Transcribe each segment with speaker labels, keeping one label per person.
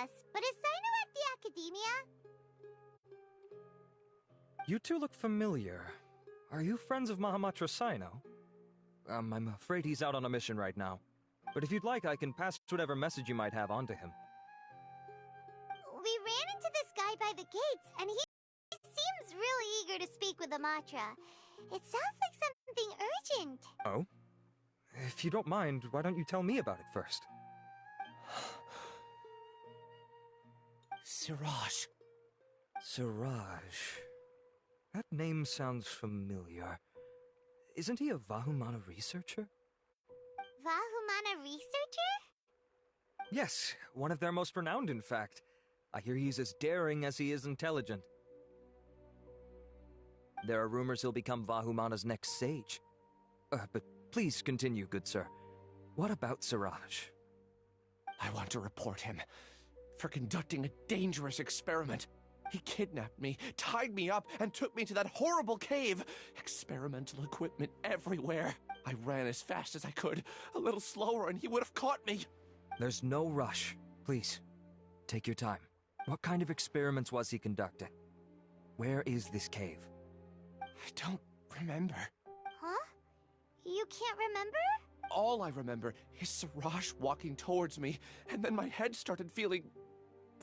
Speaker 1: us, but is Sino at the academia?
Speaker 2: You two look familiar. Are you friends of Mahamatra Sino? I'm afraid he's out on a mission right now. But if you'd like, I can pass whatever message you might have on to him.
Speaker 1: We ran into this guy by the gates, and he seems really eager to speak with Amatra. It sounds like something urgent.
Speaker 2: Oh? If you don't mind, why don't you tell me about it first?
Speaker 3: Siraj.
Speaker 2: Siraj. That name sounds familiar. Isn't he a Vahumana researcher?
Speaker 1: Vahumana researcher?
Speaker 2: Yes, one of their most renowned, in fact. I hear he's as daring as he is intelligent. There are rumors he'll become Vahumana's next sage. But please continue, good sir. What about Siraj?
Speaker 3: I want to report him for conducting a dangerous experiment. He kidnapped me, tied me up, and took me to that horrible cave. Experimental equipment everywhere. I ran as fast as I could, a little slower, and he would have caught me.
Speaker 2: There's no rush. Please, take your time. What kind of experiments was he conducting? Where is this cave?
Speaker 3: I don't remember.
Speaker 1: Huh? You can't remember?
Speaker 3: All I remember is Siraj walking towards me, and then my head started feeling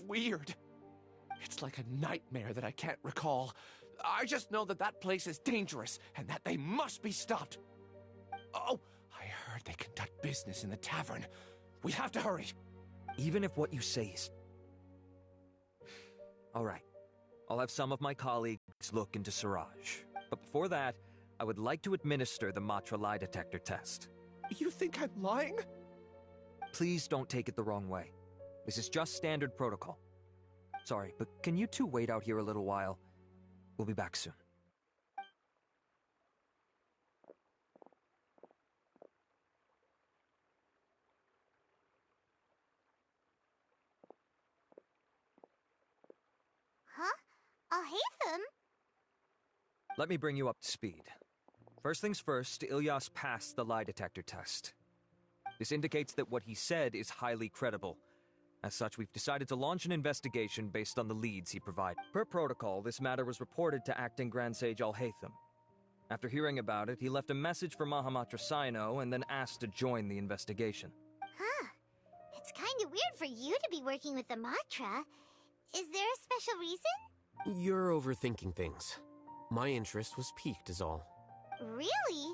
Speaker 3: weird. It's like a nightmare that I can't recall. I just know that that place is dangerous, and that they must be stopped. Oh, I heard they conduct business in the tavern. We have to hurry.
Speaker 2: Even if what you say is... All right. I'll have some of my colleagues look into Siraj. But before that, I would like to administer the Matra lie detector test.
Speaker 3: You think I'm lying?
Speaker 2: Please don't take it the wrong way. This is just standard protocol. Sorry, but can you two wait out here a little while? We'll be back soon.
Speaker 1: Huh? Alheetam?
Speaker 2: Let me bring you up to speed. First things first, Ilyas passed the lie detector test. This indicates that what he said is highly credible. As such, we've decided to launch an investigation based on the leads he provided. Per protocol, this matter was reported to Acting Grand Sage Alheetam. After hearing about it, he left a message for Mahamatra Sino and then asked to join the investigation.
Speaker 1: Huh. It's kinda weird for you to be working with the Matra. Is there a special reason?
Speaker 4: You're overthinking things. My interest was piqued is all.
Speaker 1: Really?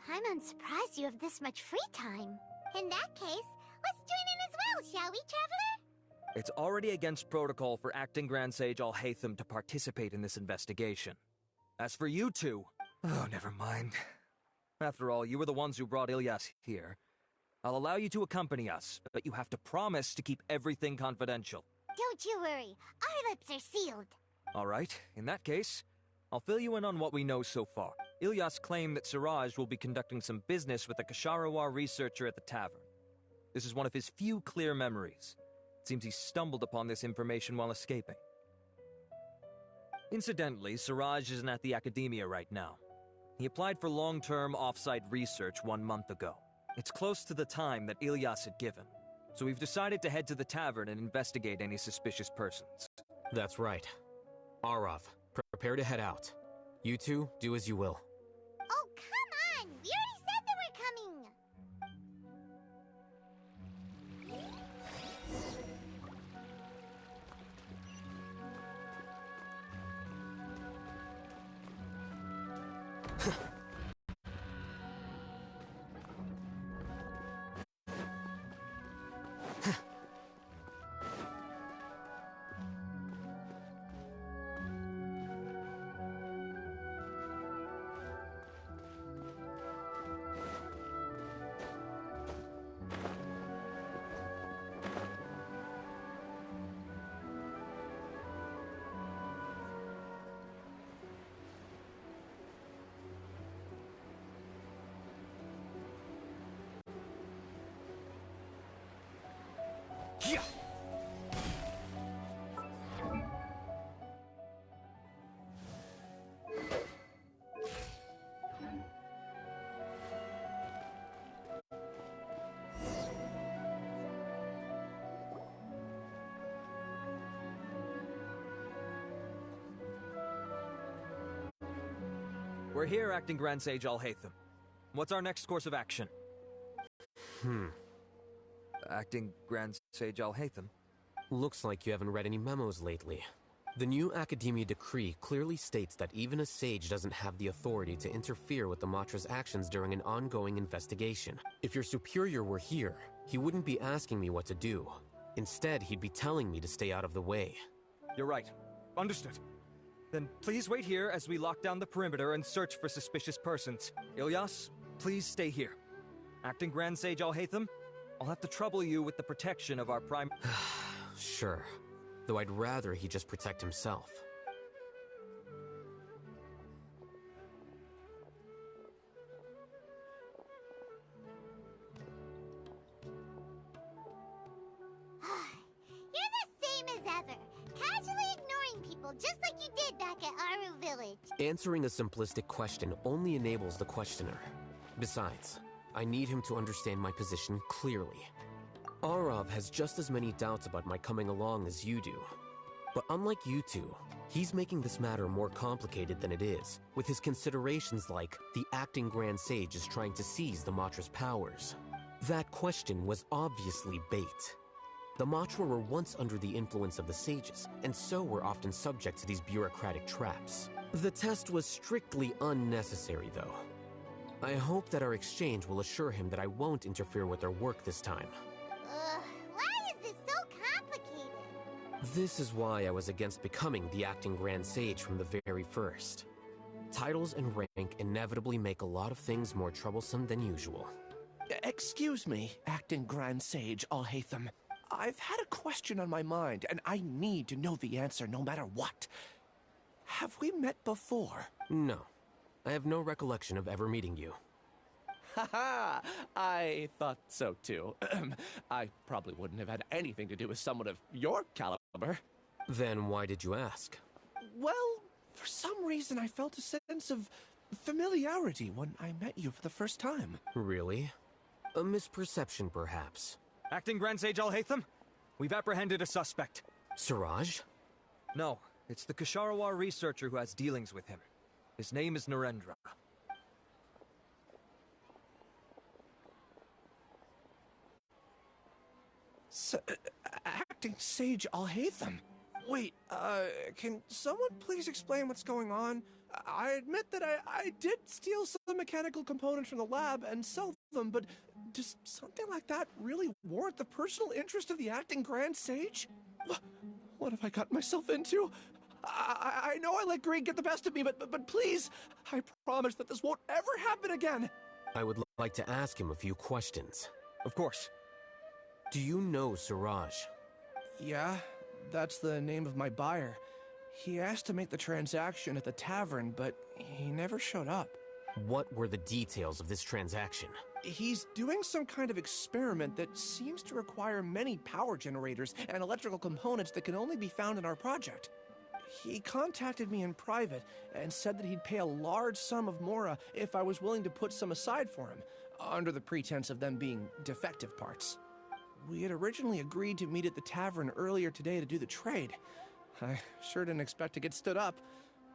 Speaker 1: I'm unsurprised you have this much free time. In that case, let's join in as well, shall we, Traveler?
Speaker 2: It's already against protocol for Acting Grand Sage Alheetam to participate in this investigation. As for you two... Oh, never mind. After all, you were the ones who brought Ilyas here. I'll allow you to accompany us, but you have to promise to keep everything confidential.
Speaker 1: Don't you worry. Our lips are sealed.
Speaker 2: All right, in that case, I'll fill you in on what we know so far. Ilyas claimed that Siraj will be conducting some business with a Kasharawar researcher at the tavern. This is one of his few clear memories. It seems he stumbled upon this information while escaping. Incidentally, Siraj isn't at the academia right now. He applied for long-term off-site research 1 month ago. It's close to the time that Ilyas had given, so we've decided to head to the tavern and investigate any suspicious persons.
Speaker 4: That's right. Arav, prepare to head out. You two, do as you will.
Speaker 1: Oh, come on! We already said that we're coming!
Speaker 2: We're here, Acting Grand Sage Alheetam. What's our next course of action? Acting Grand Sage Alheetam?
Speaker 4: Looks like you haven't read any memos lately. The new Academia decree clearly states that even a sage doesn't have the authority to interfere with the Matra's actions during an ongoing investigation. If your superior were here, he wouldn't be asking me what to do. Instead, he'd be telling me to stay out of the way.
Speaker 2: You're right. Understood. Then please wait here as we lock down the perimeter and search for suspicious persons. Ilyas, please stay here. Acting Grand Sage Alheetam, I'll have to trouble you with the protection of our prime...
Speaker 4: Sure. Though I'd rather he just protect himself.
Speaker 1: You're the same as ever, casually ignoring people just like you did back at Aru Village.
Speaker 4: Answering a simplistic question only enables the questioner. Besides, I need him to understand my position clearly. Arav has just as many doubts about my coming along as you do. But unlike you two, he's making this matter more complicated than it is, with his considerations like the acting Grand Sage is trying to seize the Matra's powers. That question was obviously bait. The Matra were once under the influence of the sages, and so were often subject to these bureaucratic traps. The test was strictly unnecessary, though. I hope that our exchange will assure him that I won't interfere with their work this time.
Speaker 1: Why is this so complicated?
Speaker 4: This is why I was against becoming the acting Grand Sage from the very first. Titles and rank inevitably make a lot of things more troublesome than usual.
Speaker 3: Excuse me, Acting Grand Sage Alheetam. I've had a question on my mind, and I need to know the answer no matter what. Have we met before?
Speaker 4: No. I have no recollection of ever meeting you.
Speaker 3: Haha, I thought so too. I probably wouldn't have had anything to do with someone of your caliber.
Speaker 4: Then why did you ask?
Speaker 3: Well, for some reason I felt a sense of familiarity when I met you for the first time.
Speaker 4: Really? A misperception, perhaps.
Speaker 2: Acting Grand Sage Alheetam, we've apprehended a suspect.
Speaker 4: Siraj?
Speaker 2: No, it's the Ksharawar researcher who has dealings with him. His name is Narendra.
Speaker 3: Acting Sage Alheetam? Wait, can someone please explain what's going on? I admit that I did steal some mechanical components from the lab and sell them, but does something like that really warrant the personal interest of the Acting Grand Sage? What have I gotten myself into? I know I let greed get the best of me, but please, I promise that this won't ever happen again.
Speaker 4: I would like to ask him a few questions.
Speaker 2: Of course.
Speaker 4: Do you know Siraj?
Speaker 3: Yeah, that's the name of my buyer. He asked to make the transaction at the tavern, but he never showed up.
Speaker 4: What were the details of this transaction?
Speaker 3: He's doing some kind of experiment that seems to require many power generators and electrical components that can only be found in our project. He contacted me in private and said that he'd pay a large sum of Mora if I was willing to put some aside for him, under the pretense of them being defective parts. We had originally agreed to meet at the tavern earlier today to do the trade. I sure didn't expect to get stood up,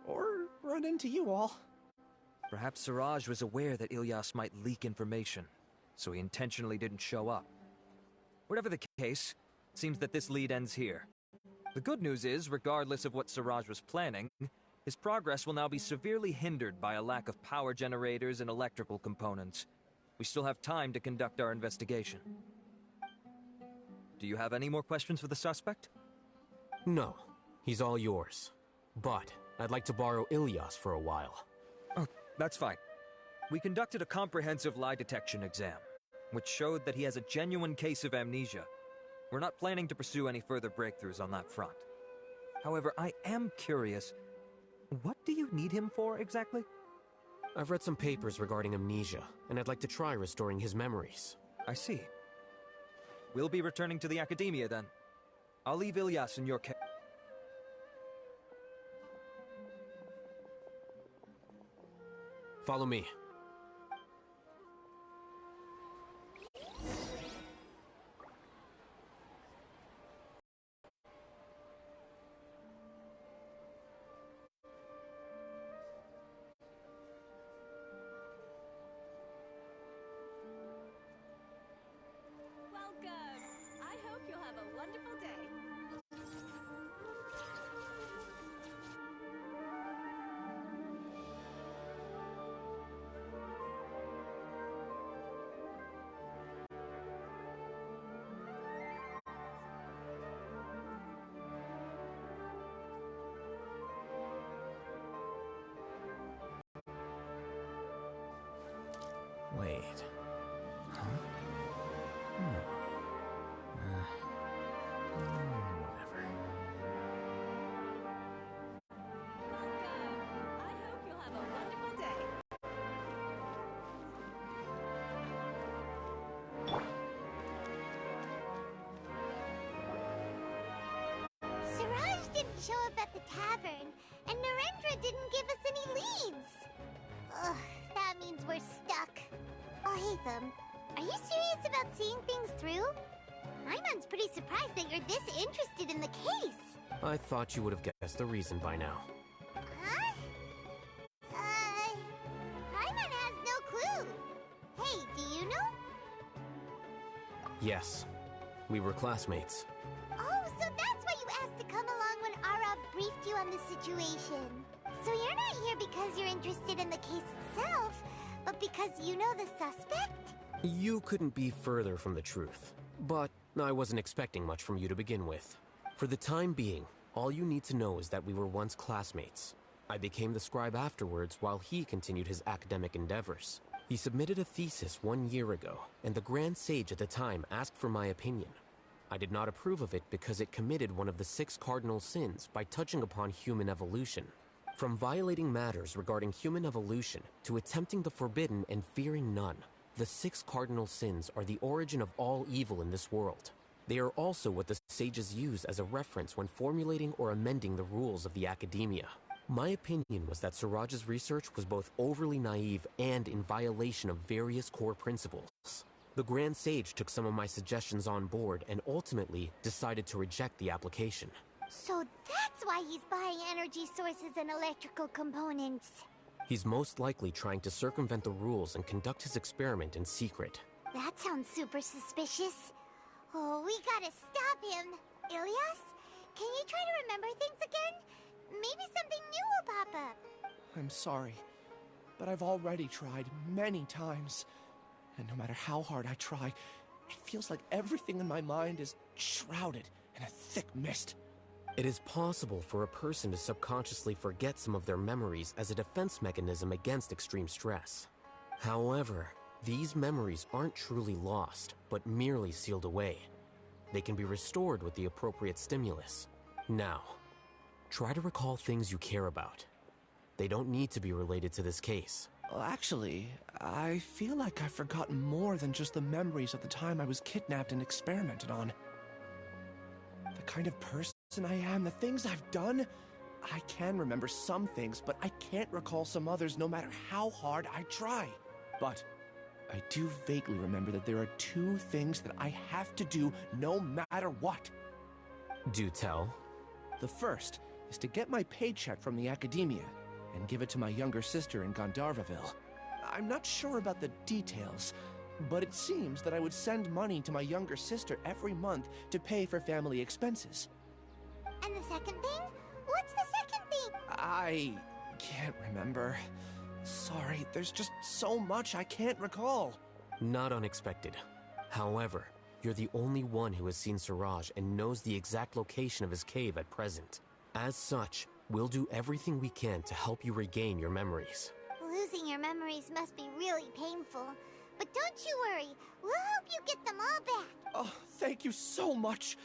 Speaker 3: or run into you all.
Speaker 2: Perhaps Siraj was aware that Ilyas might leak information, so he intentionally didn't show up. Whatever the case, it seems that this lead ends here. The good news is, regardless of what Siraj was planning, his progress will now be severely hindered by a lack of power generators and electrical components. We still have time to conduct our investigation. Do you have any more questions for the suspect?
Speaker 4: No. He's all yours. But I'd like to borrow Ilyas for a while.
Speaker 2: Oh, that's fine. We conducted a comprehensive lie detection exam, which showed that he has a genuine case of amnesia. We're not planning to pursue any further breakthroughs on that front. However, I am curious, what do you need him for exactly?
Speaker 4: I've read some papers regarding amnesia, and I'd like to try restoring his memories.
Speaker 2: I see. We'll be returning to the Academia then. I'll leave Ilyas in your care.
Speaker 4: Follow me.
Speaker 1: show up at the tavern, and Narendra didn't give us any leads. Ugh, that means we're stuck. Alheetam, are you serious about seeing things through? Paimon's pretty surprised that you're this interested in the case.
Speaker 4: I thought you would have guessed the reason by now.
Speaker 1: Huh? Paimon has no clue. Hey, do you know?
Speaker 4: Yes, we were classmates.
Speaker 1: Oh, so that's why you asked to come along when Arav briefed you on the situation. So you're not here because you're interested in the case itself, but because you know the suspect?
Speaker 4: You couldn't be further from the truth. But I wasn't expecting much from you to begin with. For the time being, all you need to know is that we were once classmates. I became the scribe afterwards while he continued his academic endeavors. He submitted a thesis 1 year ago, and the Grand Sage at the time asked for my opinion. I did not approve of it because it committed one of the 6 cardinal sins by touching upon human evolution. From violating matters regarding human evolution to attempting the forbidden and fearing none, the 6 cardinal sins are the origin of all evil in this world. They are also what the sages use as a reference when formulating or amending the rules of the academia. My opinion was that Suraj's research was both overly naive and in violation of various core principles. The Grand Sage took some of my suggestions on board and ultimately decided to reject the application.
Speaker 1: So that's why he's buying energy sources and electrical components.
Speaker 4: He's most likely trying to circumvent the rules and conduct his experiment in secret.
Speaker 1: That sounds super suspicious. Oh, we gotta stop him. Ilyas, can you try to remember things again? Maybe something new will pop up.
Speaker 3: I'm sorry, but I've already tried many times. And no matter how hard I try, it feels like everything in my mind is shrouded in a thick mist.
Speaker 4: It is possible for a person to subconsciously forget some of their memories as a defense mechanism against extreme stress. However, these memories aren't truly lost, but merely sealed away. They can be restored with the appropriate stimulus. Now, try to recall things you care about. They don't need to be related to this case.
Speaker 3: Well, actually, I feel like I've forgotten more than just the memories of the time I was kidnapped and experimented on. The kind of person I am, the things I've done, I can remember some things, but I can't recall some others no matter how hard I try. But I do vaguely remember that there are 2 things that I have to do no matter what.
Speaker 4: Do tell.
Speaker 3: The first is to get my paycheck from the academia and give it to my younger sister in Gandharvaville. I'm not sure about the details, but it seems that I would send money to my younger sister every month to pay for family expenses.
Speaker 1: And the second thing? What's the second thing?
Speaker 3: I can't remember. Sorry, there's just so much I can't recall.
Speaker 4: Not unexpected. However, you're the only one who has seen Suraj and knows the exact location of his cave at present. As such, we'll do everything we can to help you regain your memories.
Speaker 1: Losing your memories must be really painful. But don't you worry, we'll help you get them all back.
Speaker 3: Oh, thank you so much.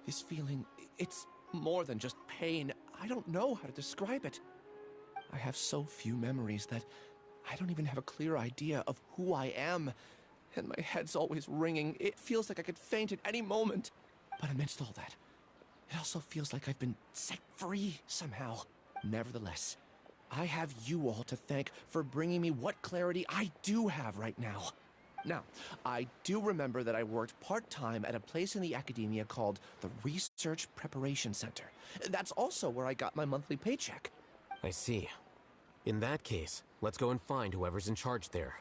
Speaker 3: This feeling, it's more than just pain. I don't know how to describe it. I have so few memories that I don't even have a clear idea of who I am. And my head's always ringing. It feels like I could faint at any moment. But amidst all that, it also feels like I've been set free somehow. Nevertheless, I have you all to thank for bringing me what clarity I do have right now. Now, I do remember that I worked part-time at a place in the academia called the Research Preparation Center. That's also where I got my monthly paycheck.
Speaker 4: I see. In that case, let's go and find whoever's in charge there.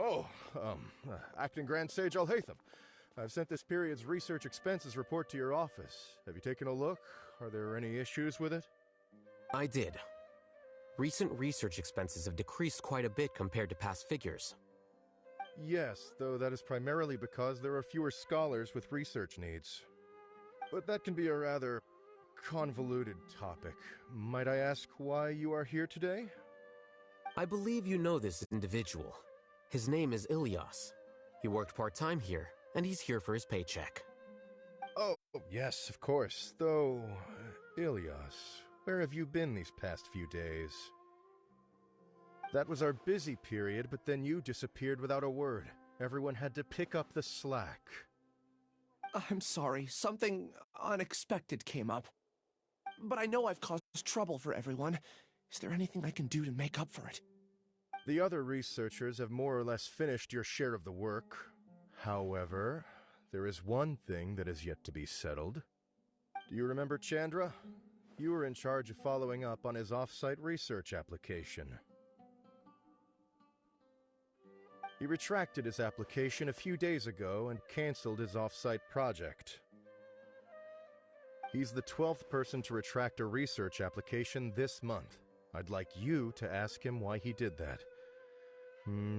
Speaker 5: Oh, Acting Grand Sage Alheetam. I've sent this period's research expenses report to your office. Have you taken a look? Are there any issues with it?
Speaker 4: I did. Recent research expenses have decreased quite a bit compared to past figures.
Speaker 5: Yes, though that is primarily because there are fewer scholars with research needs. But that can be a rather convoluted topic. Might I ask why you are here today?
Speaker 4: I believe you know this individual. His name is Ilyas. He worked part-time here, and he's here for his paycheck.
Speaker 5: Oh, yes, of course. Though, Ilyas, where have you been these past few days? That was our busy period, but then you disappeared without a word. Everyone had to pick up the slack.
Speaker 3: I'm sorry, something unexpected came up. But I know I've caused trouble for everyone. Is there anything I can do to make up for it?
Speaker 5: The other researchers have more or less finished your share of the work. However, there is one thing that is yet to be settled. Do you remember Chandra? You were in charge of following up on his off-site research application. He retracted his application a few days ago and canceled his off-site project. He's the 12th person to retract a research application this month. I'd like you to ask him why he did that.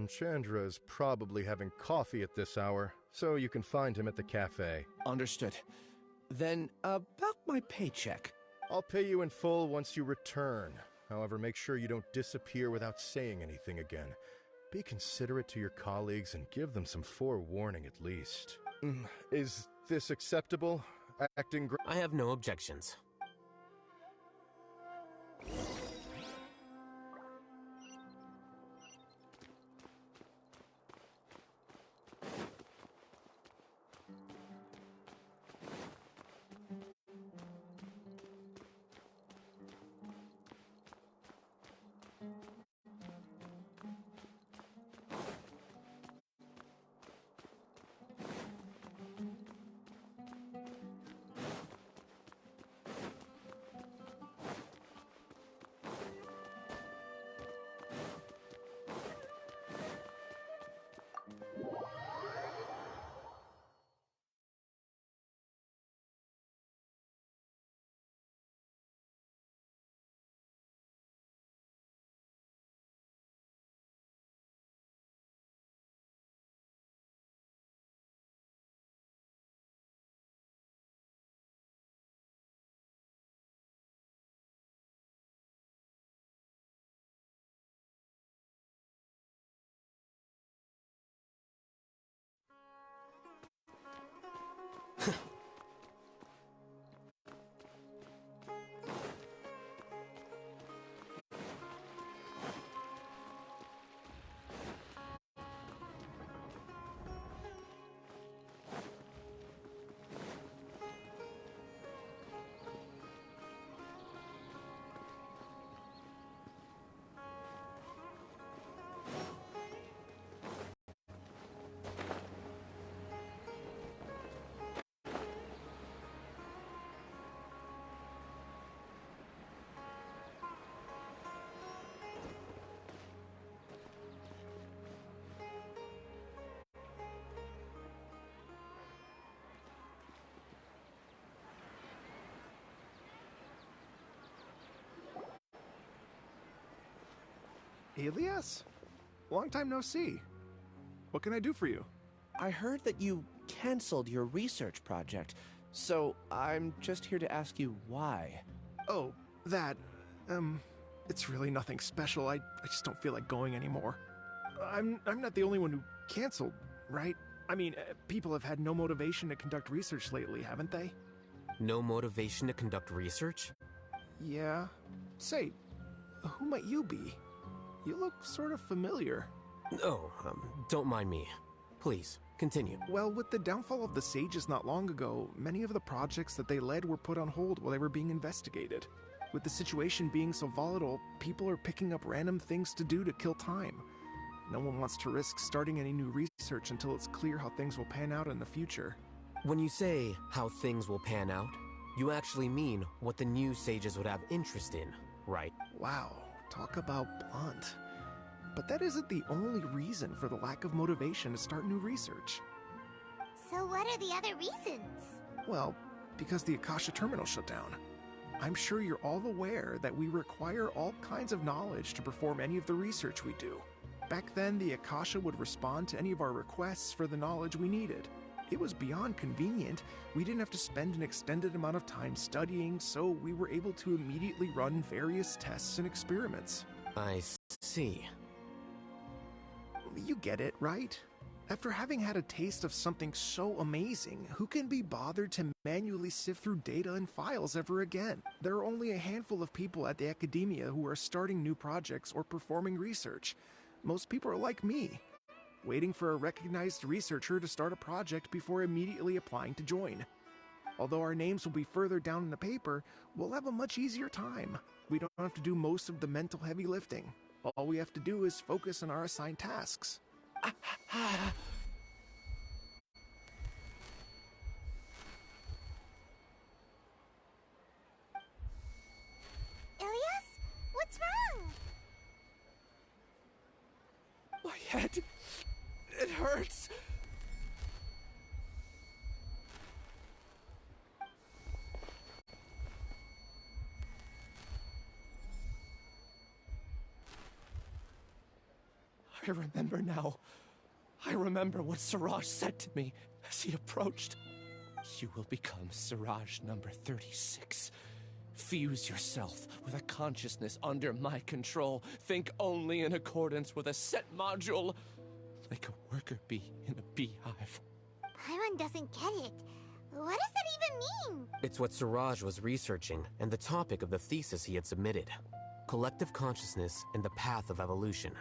Speaker 5: Chandra is probably having coffee at this hour, so you can find him at the cafe.
Speaker 3: Understood. Then, about my paycheck.
Speaker 5: I'll pay you in full once you return. However, make sure you don't disappear without saying anything again. Be considerate to your colleagues and give them some forewarning at least. Is this acceptable?
Speaker 4: I have no objections.
Speaker 6: Ilyas? Long time no see. What can I do for you?
Speaker 3: I heard that you canceled your research project, so I'm just here to ask you why.
Speaker 6: Oh, that, it's really nothing special. I just don't feel like going anymore. I'm not the only one who canceled, right? I mean, people have had no motivation to conduct research lately, haven't they?
Speaker 4: No motivation to conduct research?
Speaker 6: Yeah. Say, who might you be? You look sort of familiar.
Speaker 4: Oh, don't mind me. Please, continue.
Speaker 6: Well, with the downfall of the Sages not long ago, many of the projects that they led were put on hold while they were being investigated. With the situation being so volatile, people are picking up random things to do to kill time. No one wants to risk starting any new research until it's clear how things will pan out in the future.
Speaker 4: When you say how things will pan out, you actually mean what the new Sages would have interest in, right?
Speaker 6: Wow, talk about blunt. but that isn't the only reason for the lack of motivation to start new research.
Speaker 1: So what are the other reasons?
Speaker 6: Well, because the Akasha terminal shut down. I'm sure you're all aware that we require all kinds of knowledge to perform any of the research we do. Back then, the Akasha would respond to any of our requests for the knowledge we needed. It was beyond convenient. We didn't have to spend an extended amount of time studying, so we were able to immediately run various tests and experiments.
Speaker 4: I see.
Speaker 6: You get it, right? After having had a taste of something so amazing, who can be bothered to manually sift through data and files ever again? There are only a handful of people at the academia who are starting new projects or performing research. Most people are like me, waiting for a recognized researcher to start a project before immediately applying to join. Although our names will be further down in the paper, we'll have a much easier time. We don't have to do most of the mental heavy lifting. All we have to do is focus on our assigned tasks.
Speaker 1: Ilias? What's wrong?
Speaker 3: My head. It hurts. I remember now. I remember what Siraj said to me as he approached. You will become Siraj number 36. Fuse yourself with a consciousness under my control. Think only in accordance with a set module. Like a worker bee in a beehive.
Speaker 1: Paimon doesn't get it. What does that even mean?
Speaker 4: It's what Siraj was researching, and the topic of the thesis he had submitted. Collective consciousness and the path of evolution.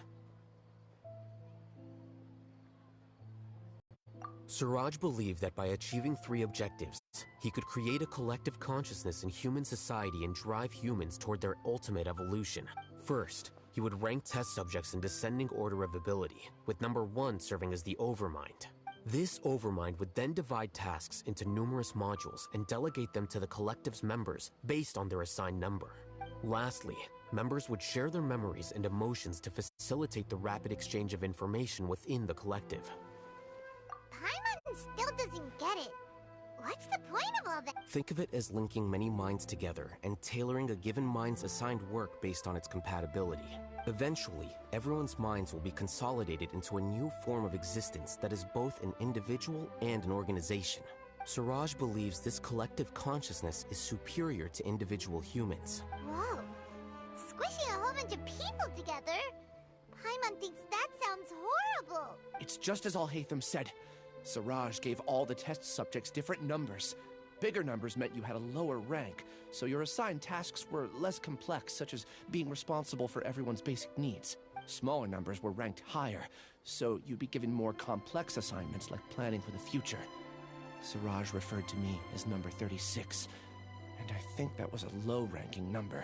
Speaker 4: Siraj believed that by achieving 3 objectives, he could create a collective consciousness in human society and drive humans toward their ultimate evolution. First, he would rank test subjects in descending order of ability, with number 1 serving as the Overmind. This Overmind would then divide tasks into numerous modules and delegate them to the collective's members based on their assigned number. Lastly, members would share their memories and emotions to facilitate the rapid exchange of information within the collective.
Speaker 1: Paimon still doesn't get it. What's the point of all that?
Speaker 4: Think of it as linking many minds together and tailoring a given mind's assigned work based on its compatibility. Eventually, everyone's minds will be consolidated into a new form of existence that is both an individual and an organization. Siraj believes this collective consciousness is superior to individual humans.
Speaker 1: Whoa. Squishing a whole bunch of people together? Paimon thinks that sounds horrible.
Speaker 3: It's just as Alheetam said. Siraj gave all the test subjects different numbers. Bigger numbers meant you had a lower rank, so your assigned tasks were less complex, such as being responsible for everyone's basic needs. Smaller numbers were ranked higher, so you'd be given more complex assignments like planning for the future. Siraj referred to me as number 36, and I think that was a low-ranking number.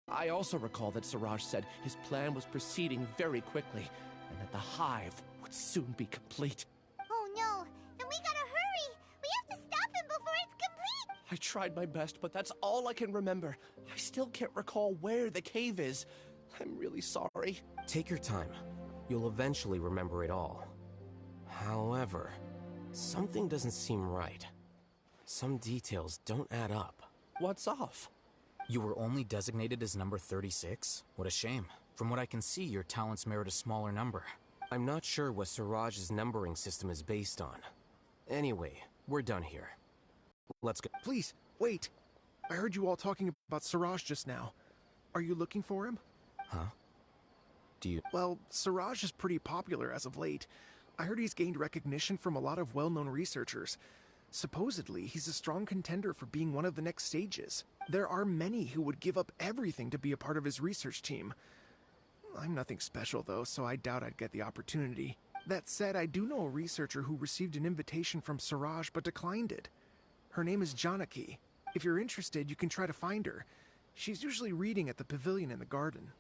Speaker 3: I also recall that Siraj said his plan was proceeding very quickly, and that the hive would soon be complete.
Speaker 1: Oh no, then we gotta hurry! We have to stop him before it's complete!
Speaker 3: I tried my best, but that's all I can remember. I still can't recall where the cave is. I'm really sorry.
Speaker 4: Take your time. You'll eventually remember it all. However, something doesn't seem right. Some details don't add up.
Speaker 3: What's off?
Speaker 7: You were only designated as number 36? What a shame. From what I can see, your talents merit a smaller number.
Speaker 4: I'm not sure what Siraj's numbering system is based on. Anyway, we're done here. Let's go.
Speaker 6: Please, wait. I heard you all talking about Siraj just now. Are you looking for him?
Speaker 4: Huh? Do you...
Speaker 6: Well, Siraj is pretty popular as of late. I heard he's gained recognition from a lot of well-known researchers. Supposedly, he's a strong contender for being one of the next sages. There are many who would give up everything to be a part of his research team. I'm nothing special, though, so I doubt I'd get the opportunity. That said, I do know a researcher who received an invitation from Siraj but declined it. Her name is Janaki. If you're interested, you can try to find her. She's usually reading at the pavilion in the garden.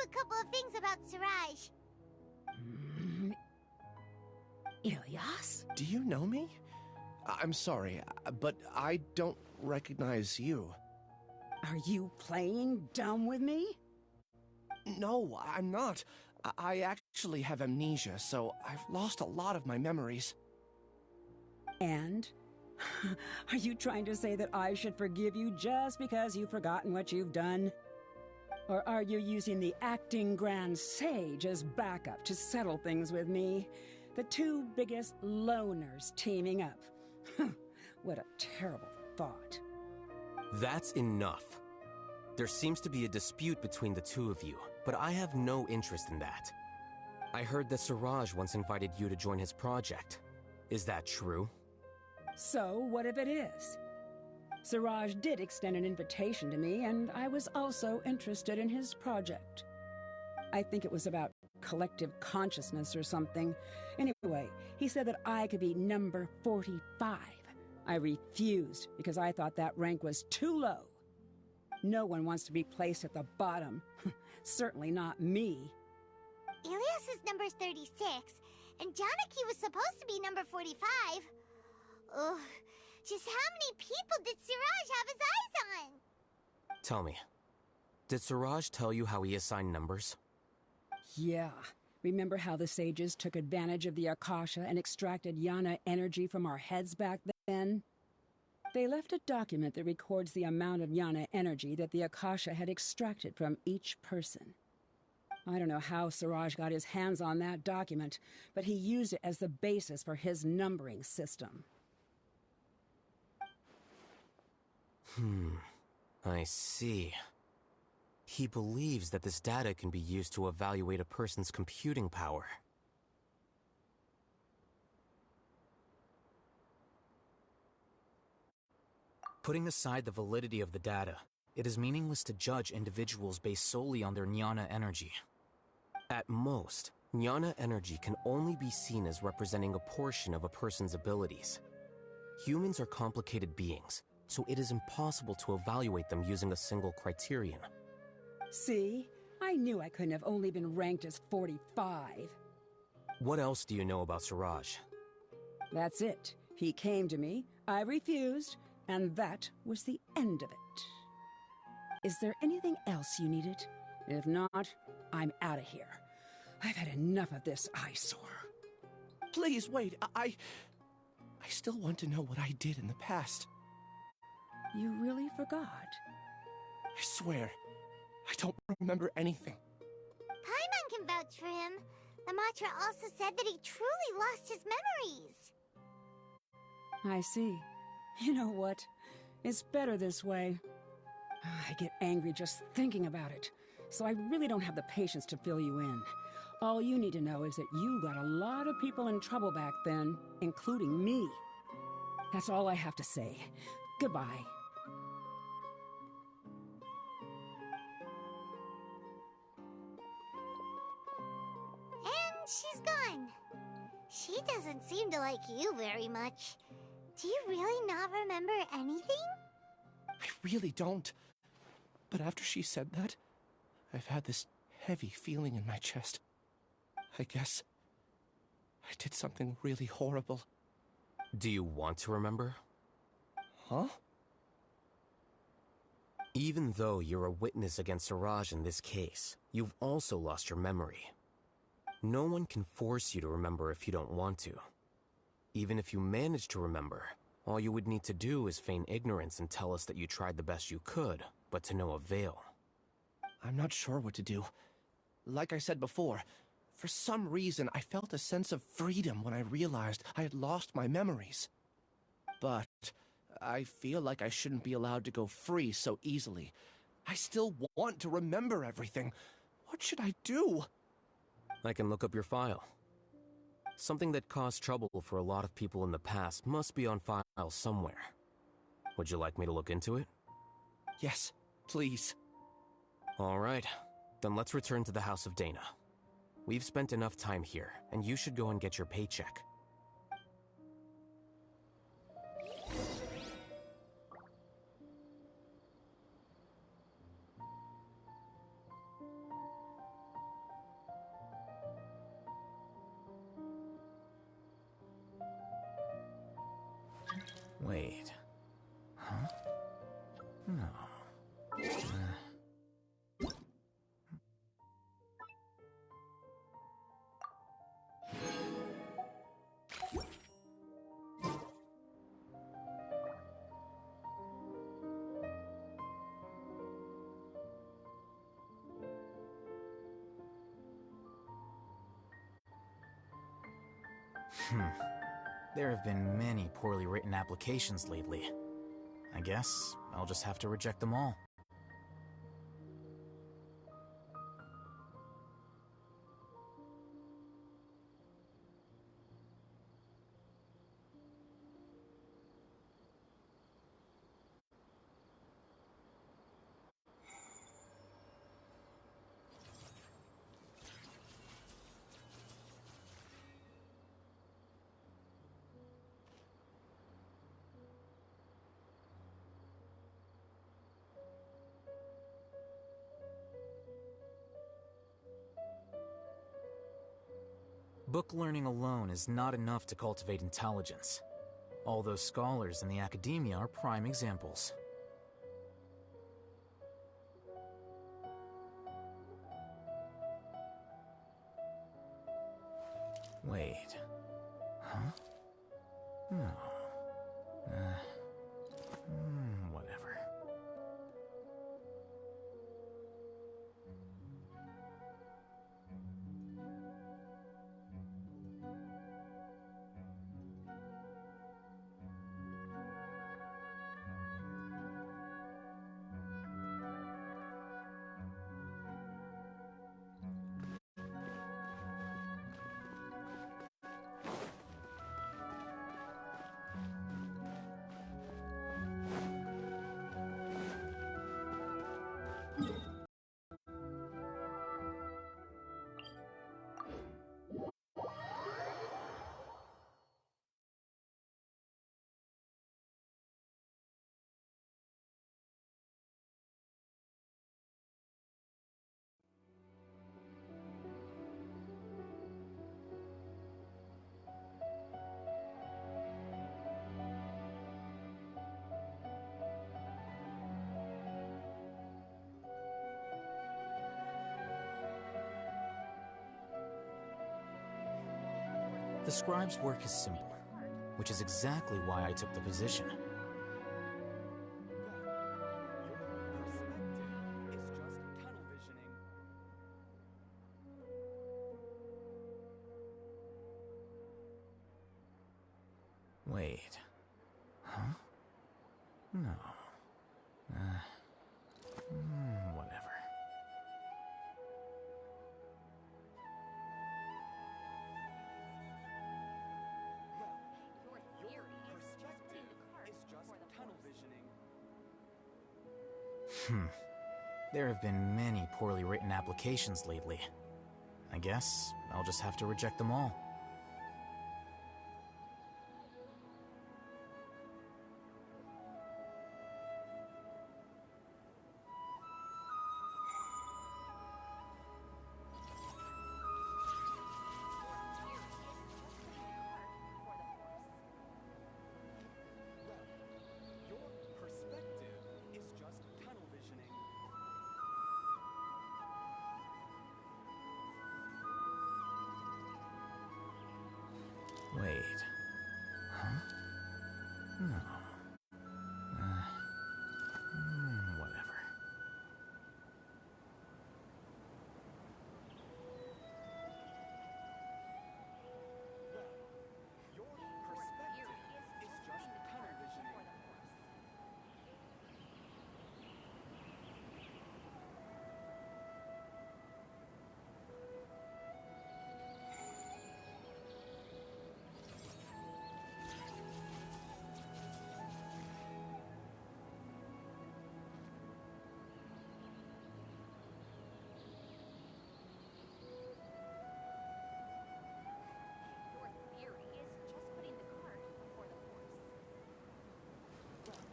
Speaker 1: a couple of things about Siraj.
Speaker 8: Ilyas?
Speaker 3: Do you know me? I'm sorry, but I don't recognize you.
Speaker 8: Are you playing dumb with me?
Speaker 3: No, I'm not. I actually have amnesia, so I've lost a lot of my memories.
Speaker 8: And? Are you trying to say that I should forgive you just because you've forgotten what you've done? Or are you using the acting Grand Sage as backup to settle things with me? The two biggest loners teaming up. What a terrible thought.
Speaker 4: That's enough. There seems to be a dispute between the two of you, but I have no interest in that. I heard that Siraj once invited you to join his project. Is that true?
Speaker 8: So, what if it is? Siraj did extend an invitation to me, and I was also interested in his project. I think it was about collective consciousness or something. Anyway, he said that I could be number 45. I refused because I thought that rank was too low. No one wants to be placed at the bottom. Certainly not me.
Speaker 1: Ilyas is number 36, and Janaki was supposed to be number 45. Ugh, just how many people did Siraj have his eyes on?
Speaker 4: Tell me, did Siraj tell you how he assigned numbers?
Speaker 8: Yeah. Remember how the sages took advantage of the Akasha and extracted Yana energy from our heads back then? They left a document that records the amount of Yana energy that the Akasha had extracted from each person. I don't know how Siraj got his hands on that document, but he used it as the basis for his numbering system.
Speaker 4: I see. He believes that this data can be used to evaluate a person's computing power.
Speaker 7: Putting aside the validity of the data, it is meaningless to judge individuals based solely on their jnana energy.
Speaker 4: At most, jnana energy can only be seen as representing a portion of a person's abilities. Humans are complicated beings, so it is impossible to evaluate them using a single criterion.
Speaker 8: See? I knew I couldn't have only been ranked as 45.
Speaker 4: What else do you know about Siraj?
Speaker 8: That's it. He came to me, I refused, and that was the end of it. Is there anything else you needed? If not, I'm out of here. I've had enough of this eyesore.
Speaker 3: Please, wait, I still want to know what I did in the past.
Speaker 8: You really forgot?
Speaker 3: I swear, I don't remember anything.
Speaker 1: Paimon can vouch for him. The mantra also said that he truly lost his memories.
Speaker 8: I see. You know what? It's better this way. I get angry just thinking about it, so I really don't have the patience to fill you in. All you need to know is that you got a lot of people in trouble back then, including me. That's all I have to say. Goodbye.
Speaker 1: And she's gone. She doesn't seem to like you very much. Do you really not remember anything?
Speaker 3: I really don't. But after she said that, I've had this heavy feeling in my chest. I guess I did something really horrible.
Speaker 4: Do you want to remember?
Speaker 3: Huh?
Speaker 4: Even though you're a witness against Siraj in this case, you've also lost your memory. No one can force you to remember if you don't want to. Even if you manage to remember, all you would need to do is feign ignorance and tell us that you tried the best you could, but to no avail.
Speaker 3: I'm not sure what to do. Like I said before, for some reason I felt a sense of freedom when I realized I had lost my memories. But I feel like I shouldn't be allowed to go free so easily. I still want to remember everything. What should I do?
Speaker 4: I can look up your file. Something that caused trouble for a lot of people in the past must be on file somewhere. Would you like me to look into it?
Speaker 3: Yes, please.
Speaker 4: All right, then let's return to the House of Dana. We've spent enough time here, and you should go and get your paycheck.
Speaker 7: Wait. Huh? No. There have been many poorly written applications lately. I guess I'll just have to reject them all. Book learning alone is not enough to cultivate intelligence. All those scholars in the academia are prime examples. Wait. Huh? No. Whatever. The scribe's work is simple, which is exactly why I took the position. Wait. Huh? No. Whatever. There have been many poorly written applications lately. I guess I'll just have to reject them all. Wait. Huh? No. Whatever.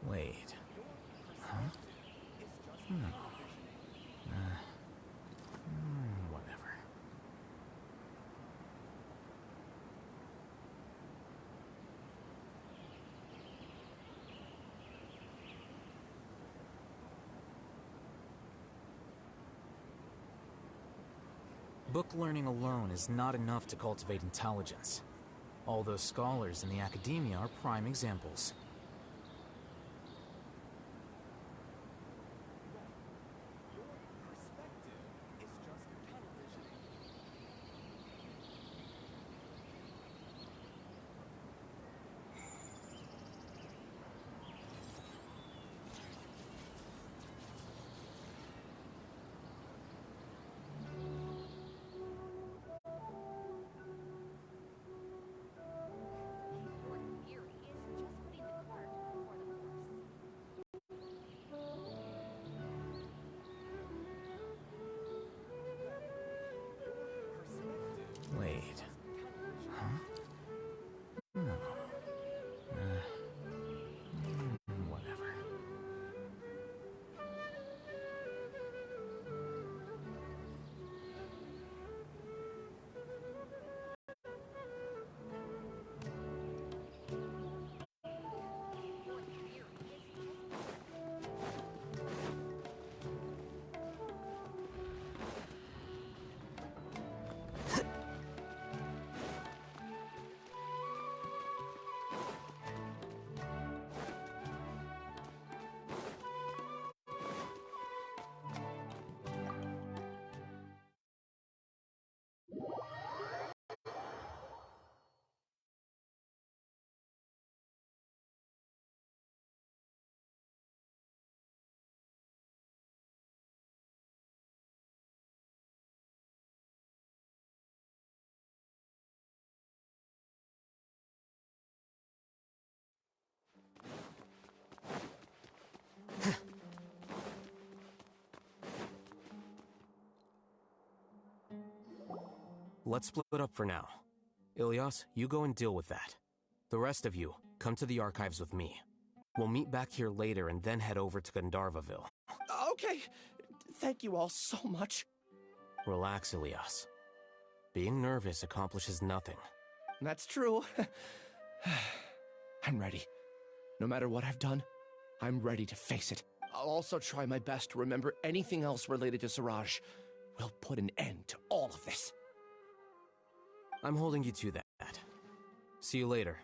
Speaker 7: Wait. Huh? No. Whatever. Book learning alone is not enough to cultivate intelligence. All those scholars in the academia are prime examples. Wait. Huh? No. Whatever. Let's split up for now. Ilyas, you go and deal with that. The rest of you, come to the archives with me. We'll meet back here later and then head over to Gandharvaville.
Speaker 3: Okay. Thank you all so much.
Speaker 4: Relax, Ilyas. Being nervous accomplishes nothing.
Speaker 3: That's true. I'm ready. No matter what I've done, I'm ready to face it. I'll also try my best to remember anything else related to Siraj. We'll put an end to all of this.
Speaker 4: I'm holding you to that. See you later.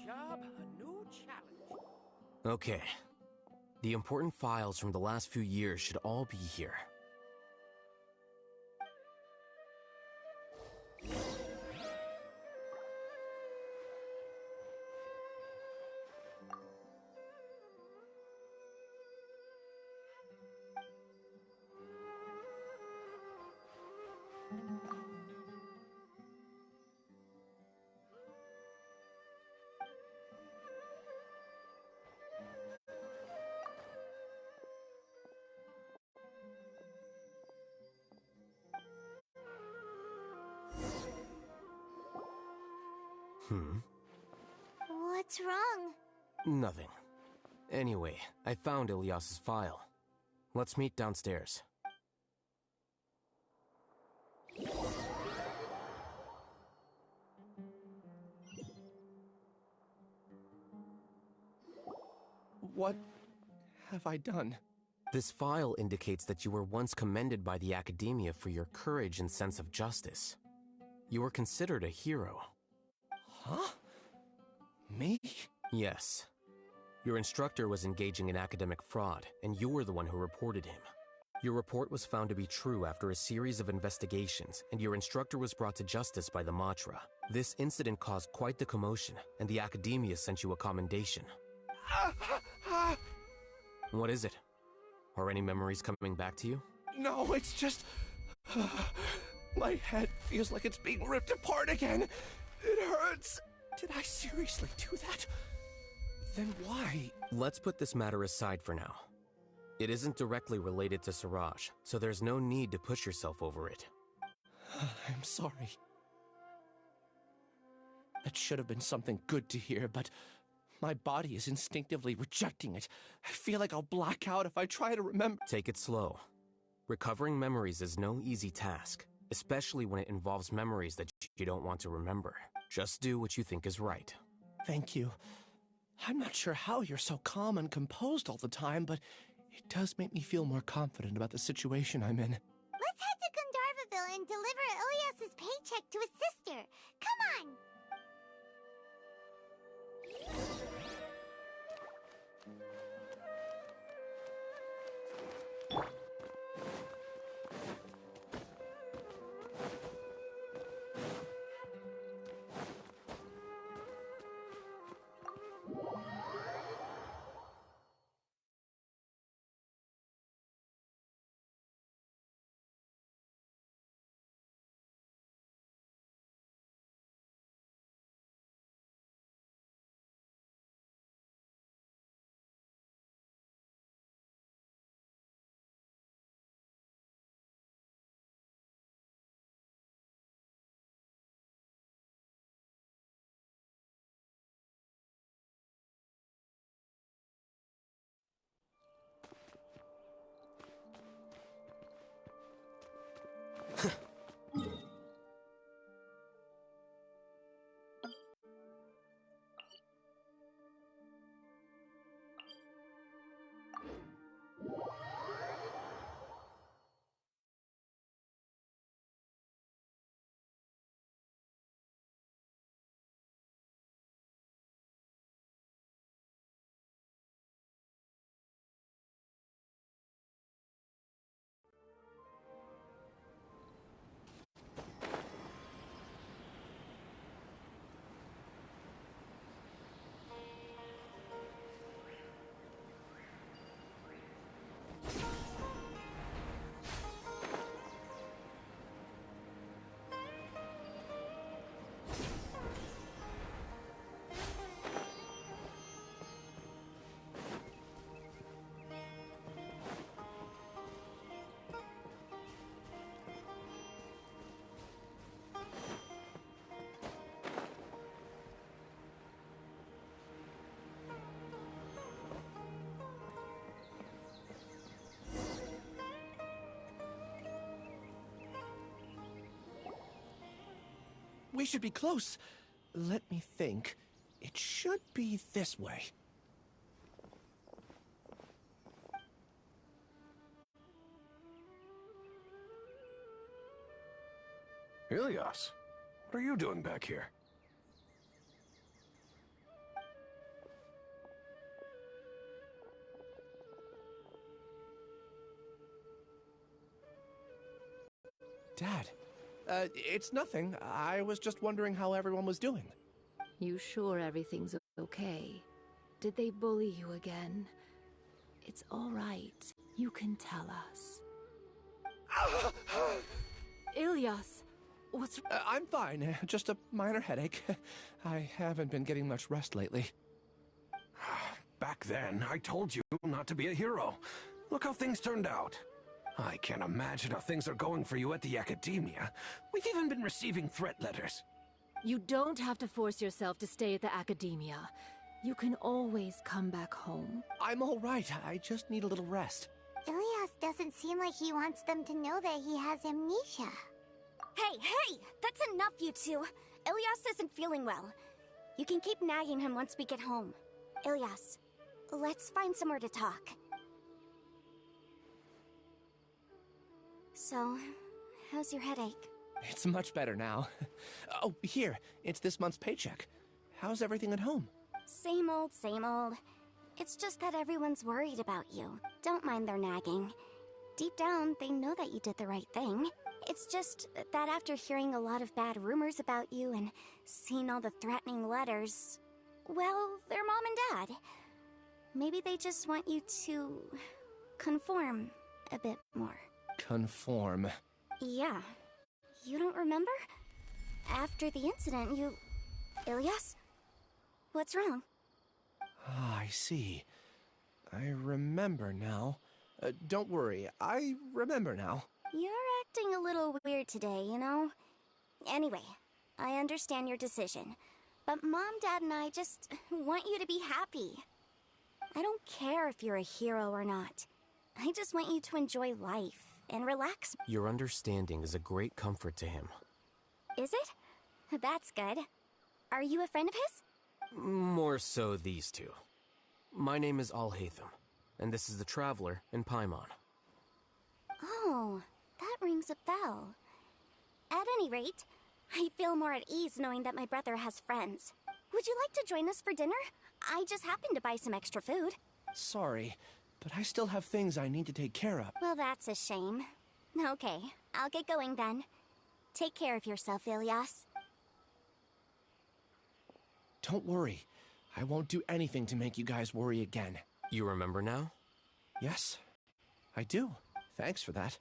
Speaker 3: Job, a new challenge.
Speaker 4: Okay. The important files from the last few years should all be here.
Speaker 1: What's wrong?
Speaker 7: Nothing. Anyway, I found Ilyas's file. Let's meet downstairs.
Speaker 3: What have I done?
Speaker 7: This file indicates that you were once commended by the Academia for your courage and sense of justice. You were considered a hero.
Speaker 3: Huh? Me?
Speaker 7: Yes. Your instructor was engaging in academic fraud, and you were the one who reported him. Your report was found to be true after a series of investigations, and your instructor was brought to justice by the Matra. This incident caused quite the commotion, and the Academia sent you a commendation. What is it? Are any memories coming back to you?
Speaker 3: No, it's just... my head feels like it's being ripped apart again. It hurts. Did I seriously do that? Then why?
Speaker 7: Let's put this matter aside for now. It isn't directly related to Siraj, so there's no need to push yourself over it.
Speaker 3: I'm sorry. That should have been something good to hear, but my body is instinctively rejecting it. I feel like I'll black out if I try to remember.
Speaker 7: Take it slow. Recovering memories is no easy task, especially when it involves memories that you don't want to remember. Just do what you think is right.
Speaker 3: Thank you. I'm not sure how you're so calm and composed all the time, but it does make me feel more confident about the situation I'm in.
Speaker 1: Let's head to Gandharvaville and deliver Ilyas's paycheck to his sister. Come on!
Speaker 3: We should be close. Let me think. It should be this way.
Speaker 9: Ilyas, what are you doing back here?
Speaker 3: Dad, it's nothing. I was just wondering how everyone was doing.
Speaker 10: You sure everything's okay? Did they bully you again? It's all right. You can tell us. Ilyas, what's...
Speaker 3: I'm fine. Just a minor headache. I haven't been getting much rest lately.
Speaker 9: Back then, I told you not to be a hero. Look how things turned out. I can't imagine how things are going for you at the Academia. We've even been receiving threat letters.
Speaker 10: You don't have to force yourself to stay at the academia. You can always come back home.
Speaker 3: I'm all right. I just need a little rest.
Speaker 1: Ilias doesn't seem like he wants them to know that he has amnesia.
Speaker 11: Hey! That's enough, you two. Ilias isn't feeling well. You can keep nagging him once we get home. Ilias, let's find somewhere to talk. So, how's your headache?
Speaker 3: It's much better now. Oh, here. It's this month's paycheck. How's everything at home?
Speaker 11: Same old, same old. It's just that everyone's worried about you. Don't mind their nagging. Deep down, they know that you did the right thing. It's just that after hearing a lot of bad rumors about you and seeing all the threatening letters, well, they're mom and dad. Maybe they just want you to conform a bit more.
Speaker 3: Conform.
Speaker 11: Yeah. You don't remember? After the incident, you... Ilias? What's wrong?
Speaker 3: Ah, I see. I remember now. Don't worry, I remember now.
Speaker 11: You're acting a little weird today, you know? Anyway, I understand your decision. But Mom, Dad, and I just want you to be happy. I don't care if you're a hero or not. I just want you to enjoy life and relax.
Speaker 7: Your understanding is a great comfort to him.
Speaker 11: Is it? That's good. Are you a friend of his?
Speaker 7: More so these two. My name is Alheetam, and this is the Traveler and Paimon.
Speaker 11: Oh, that rings a bell. At any rate, I feel more at ease knowing that my brother has friends. Would you like to join us for dinner? I just happened to buy some extra food.
Speaker 3: Sorry, but I still have things I need to take care of.
Speaker 11: Well, that's a shame. Okay, I'll get going then. Take care of yourself, Ilias.
Speaker 3: Don't worry. I won't do anything to make you guys worry again.
Speaker 7: You remember now?
Speaker 3: Yes, I do. Thanks for that.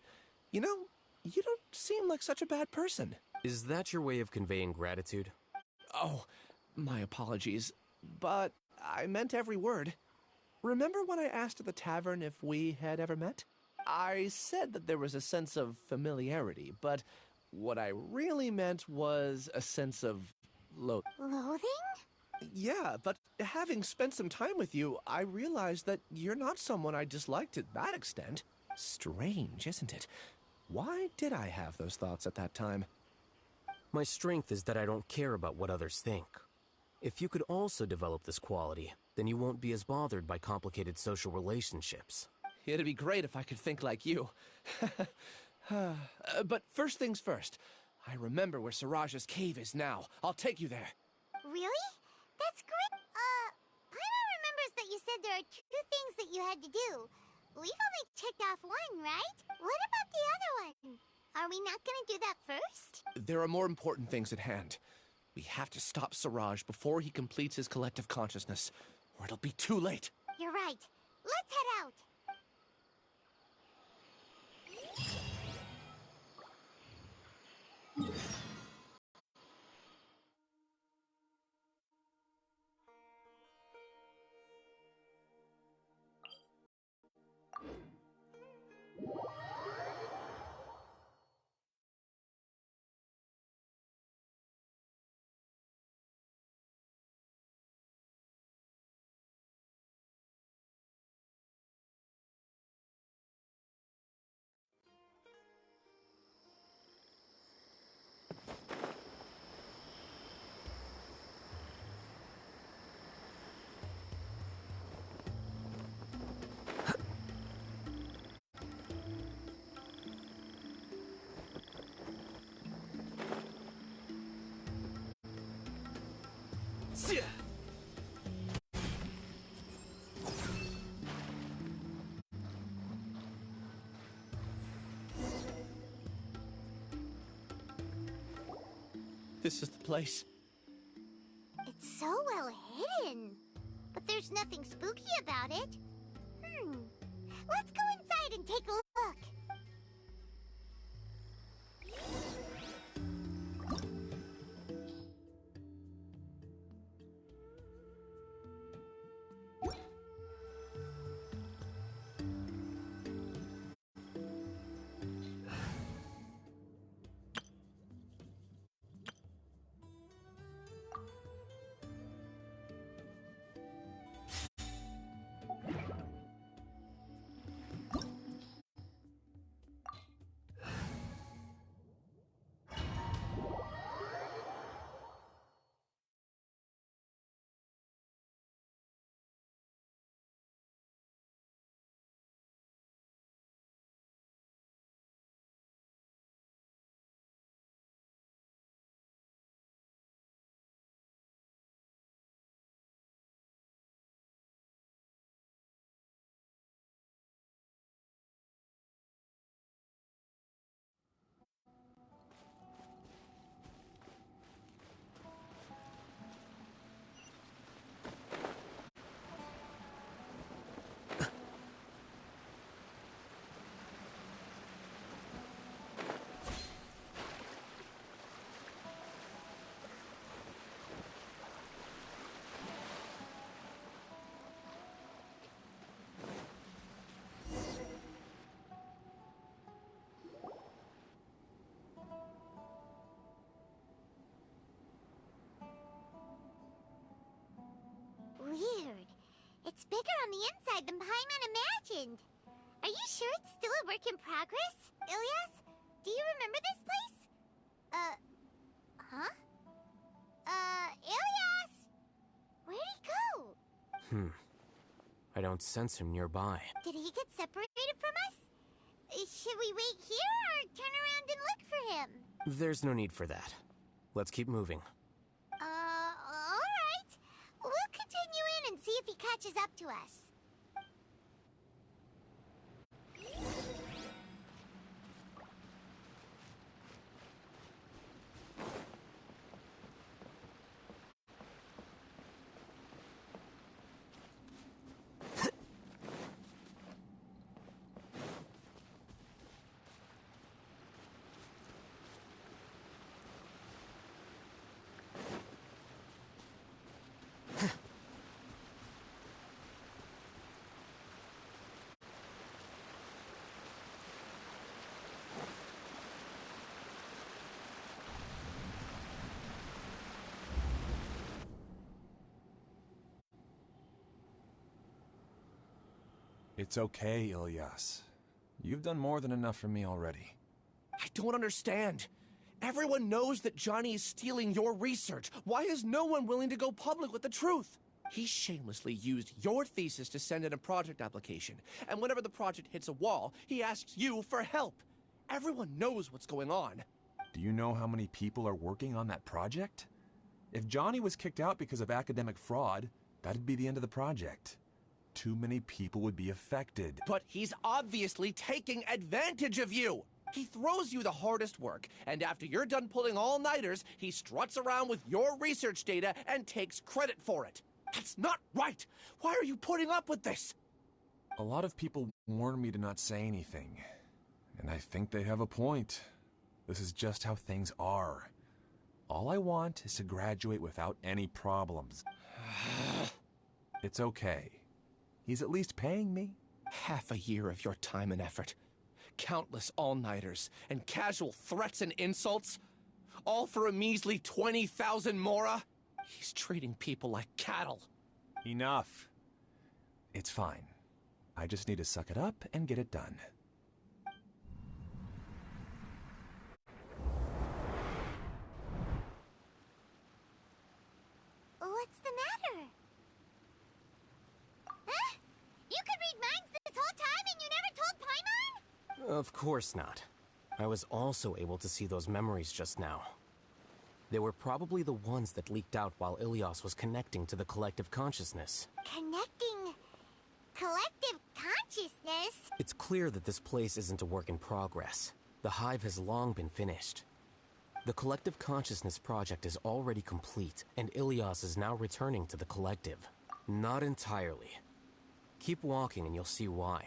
Speaker 3: You know, you don't seem like such a bad person.
Speaker 7: Is that your way of conveying gratitude?
Speaker 3: Oh, my apologies. But I meant every word. Remember when I asked at the tavern if we had ever met? I said that there was a sense of familiarity, but what I really meant was a sense of
Speaker 1: Loathing?
Speaker 3: Yeah, but having spent some time with you, I realized that you're not someone I disliked to that extent. Strange, isn't it? Why did I have those thoughts at that time?
Speaker 7: My strength is that I don't care about what others think. If you could also develop this quality, then you won't be as bothered by complicated social relationships.
Speaker 3: It'd be great if I could think like you. But first things first. I remember where Siraj's cave is now. I'll take you there.
Speaker 1: Really? That's great. Paimon remembers that you said there are 2 things that you had to do. We've only checked off one, right? What about the other one? Are we not gonna do that first?
Speaker 3: There are more important things at hand. We have to stop Siraj before he completes his collective consciousness, or it'll be too late.
Speaker 1: You're right. Let's head out.
Speaker 3: This is the place.
Speaker 1: It's so well hidden. But there's nothing spooky about it. Let's go inside and take a look. bigger on the inside than Paimon imagined. Are you sure it's still a work in progress? Ilyas, do you remember this place? Huh? Ilyas! Where'd he go?
Speaker 7: I don't sense him nearby.
Speaker 1: Did he get separated from us? Should we wait here or turn around and look for him?
Speaker 7: There's no need for that. Let's keep moving.
Speaker 1: Alright. We'll continue in and see if he catches up to us.
Speaker 9: It's okay, Ilyas. You've done more than enough for me already.
Speaker 3: I don't understand. Everyone knows that Johnny is stealing your research. Why is no one willing to go public with the truth? He shamelessly used your thesis to send in a project application, and whenever the project hits a wall, he asks you for help. Everyone knows what's going on.
Speaker 9: Do you know how many people are working on that project? If Johnny was kicked out because of academic fraud, that'd be the end of the project. Too many people would be affected.
Speaker 3: But he's obviously taking advantage of you! He throws you the hardest work, and after you're done pulling all-nighters, he struts around with your research data and takes credit for it. That's not right! Why are you putting up with this?
Speaker 9: A lot of people warn me to not say anything, and I think they have a point. This is just how things are. All I want is to graduate without any problems. It's okay. He's at least paying me.
Speaker 3: Half a year of your time and effort. Countless all-nighters and casual threats and insults. All for a measly 20,000 mora? He's treating people like cattle.
Speaker 9: Enough. It's fine. I just need to suck it up and get it done.
Speaker 1: What's the matter? Huh? You could read minds this whole time and you never told Paimon?
Speaker 7: Of course not. I was also able to see those memories just now. They were probably the ones that leaked out while Ilyas was connecting to the collective consciousness.
Speaker 1: Connecting collective consciousness?
Speaker 7: It's clear that this place isn't a work in progress. The hive has long been finished. The collective consciousness project is already complete, and Ilyas is now returning to the collective. Not entirely. Keep walking and you'll see why.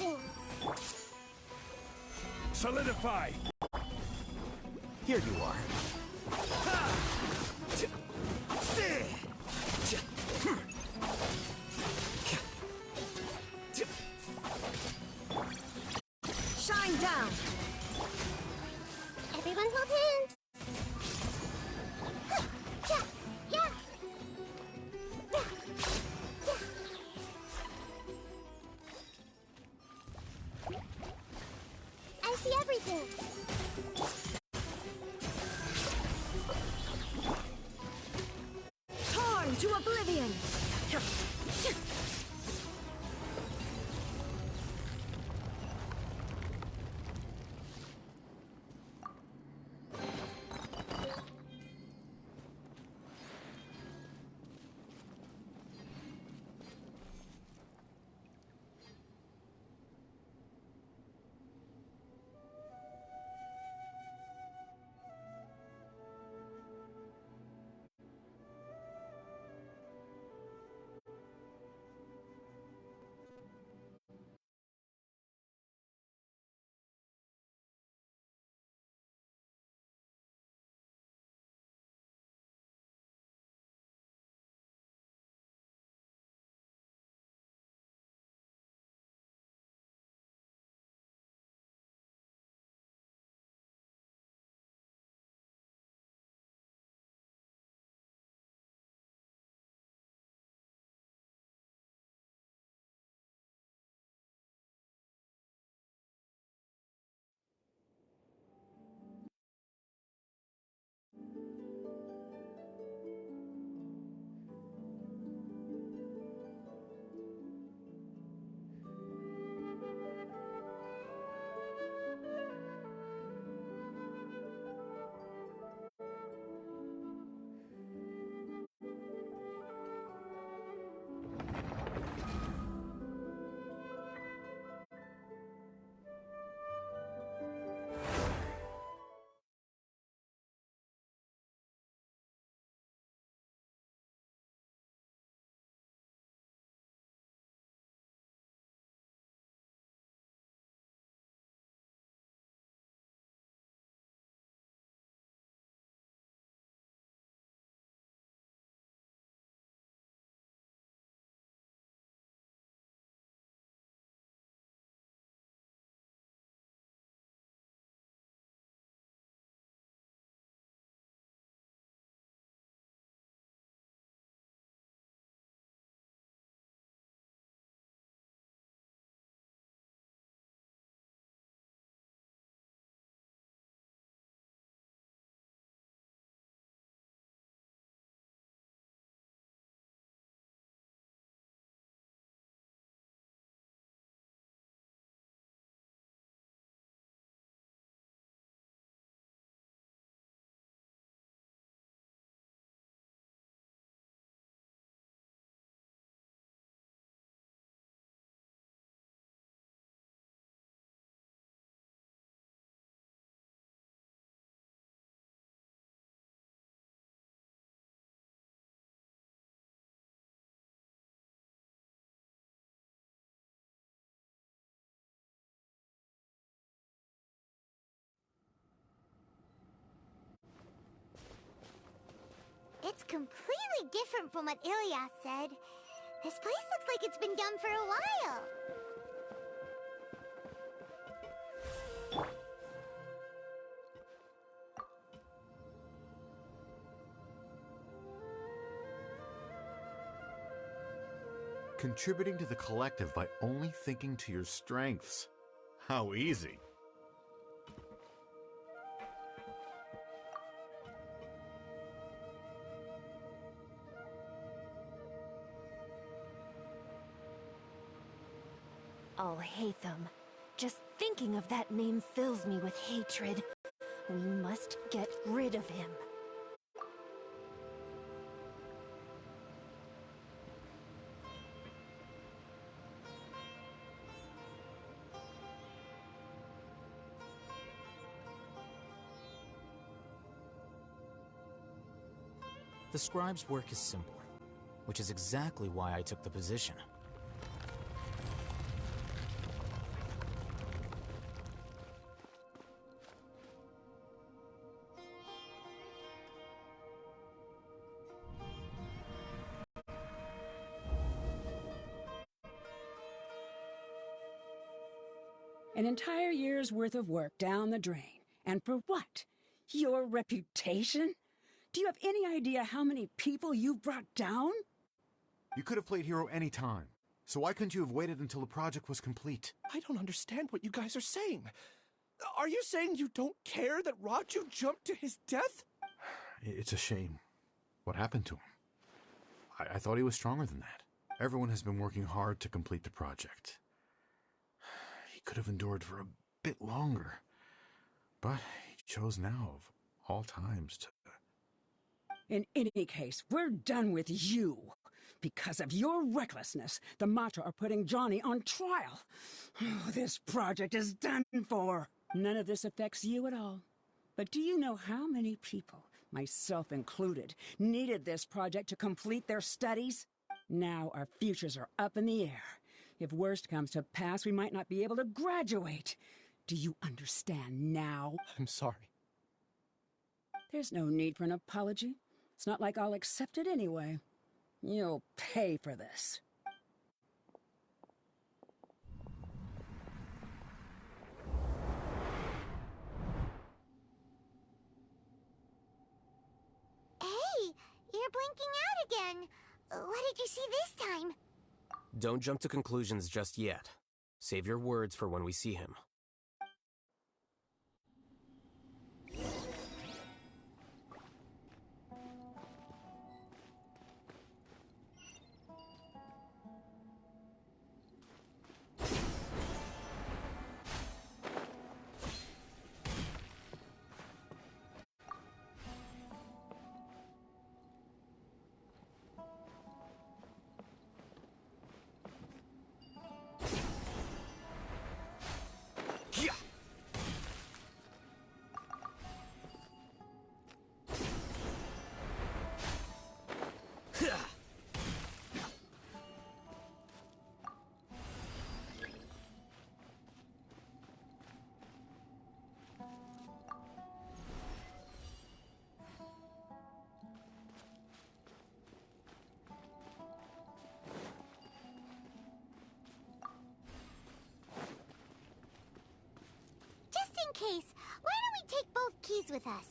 Speaker 1: everything!
Speaker 9: Solidify!
Speaker 7: Here you are.
Speaker 10: Shine down!
Speaker 1: Everyone hold hands! Yeah! I see everything!
Speaker 10: Torn to oblivion!
Speaker 1: It's completely different from what Ilias said. This place looks like it's been done for a while.
Speaker 12: Contributing to the collective by only thinking to your strengths. How easy.
Speaker 10: Alheetam. Just thinking of that name fills me with hatred. We must get rid of him.
Speaker 13: The scribe's work is simple, which is exactly why I took the position.
Speaker 8: An entire year's worth of work down the drain. And for what? Your reputation? Do you have any idea how many people you've brought down?
Speaker 12: You could have played hero any time. So why couldn't you have waited until the project was complete?
Speaker 3: I don't understand what you guys are saying. Are you saying you don't care that Raju jumped to his death?
Speaker 12: It's a shame. What happened to him? I thought he was stronger than that. Everyone has been working hard to complete the project. He could have endured for a bit longer. But he chose now, of all times, to...
Speaker 8: In any case, we're done with you. Because of your recklessness, the Matra are putting Johnny on trial. This project is done for. None of this affects you at all. But do you know how many people, myself included, needed this project to complete their studies? Now our futures are up in the air. If worst comes to pass, we might not be able to graduate. Do you understand now?
Speaker 3: I'm sorry.
Speaker 8: There's no need for an apology. It's not like I'll accept it anyway. You'll pay for this.
Speaker 1: Hey, you're blinking out again. What did you see this time?
Speaker 7: Don't jump to conclusions just yet. Save your words for when we see him.
Speaker 1: Just in case, why don't we take both keys with us?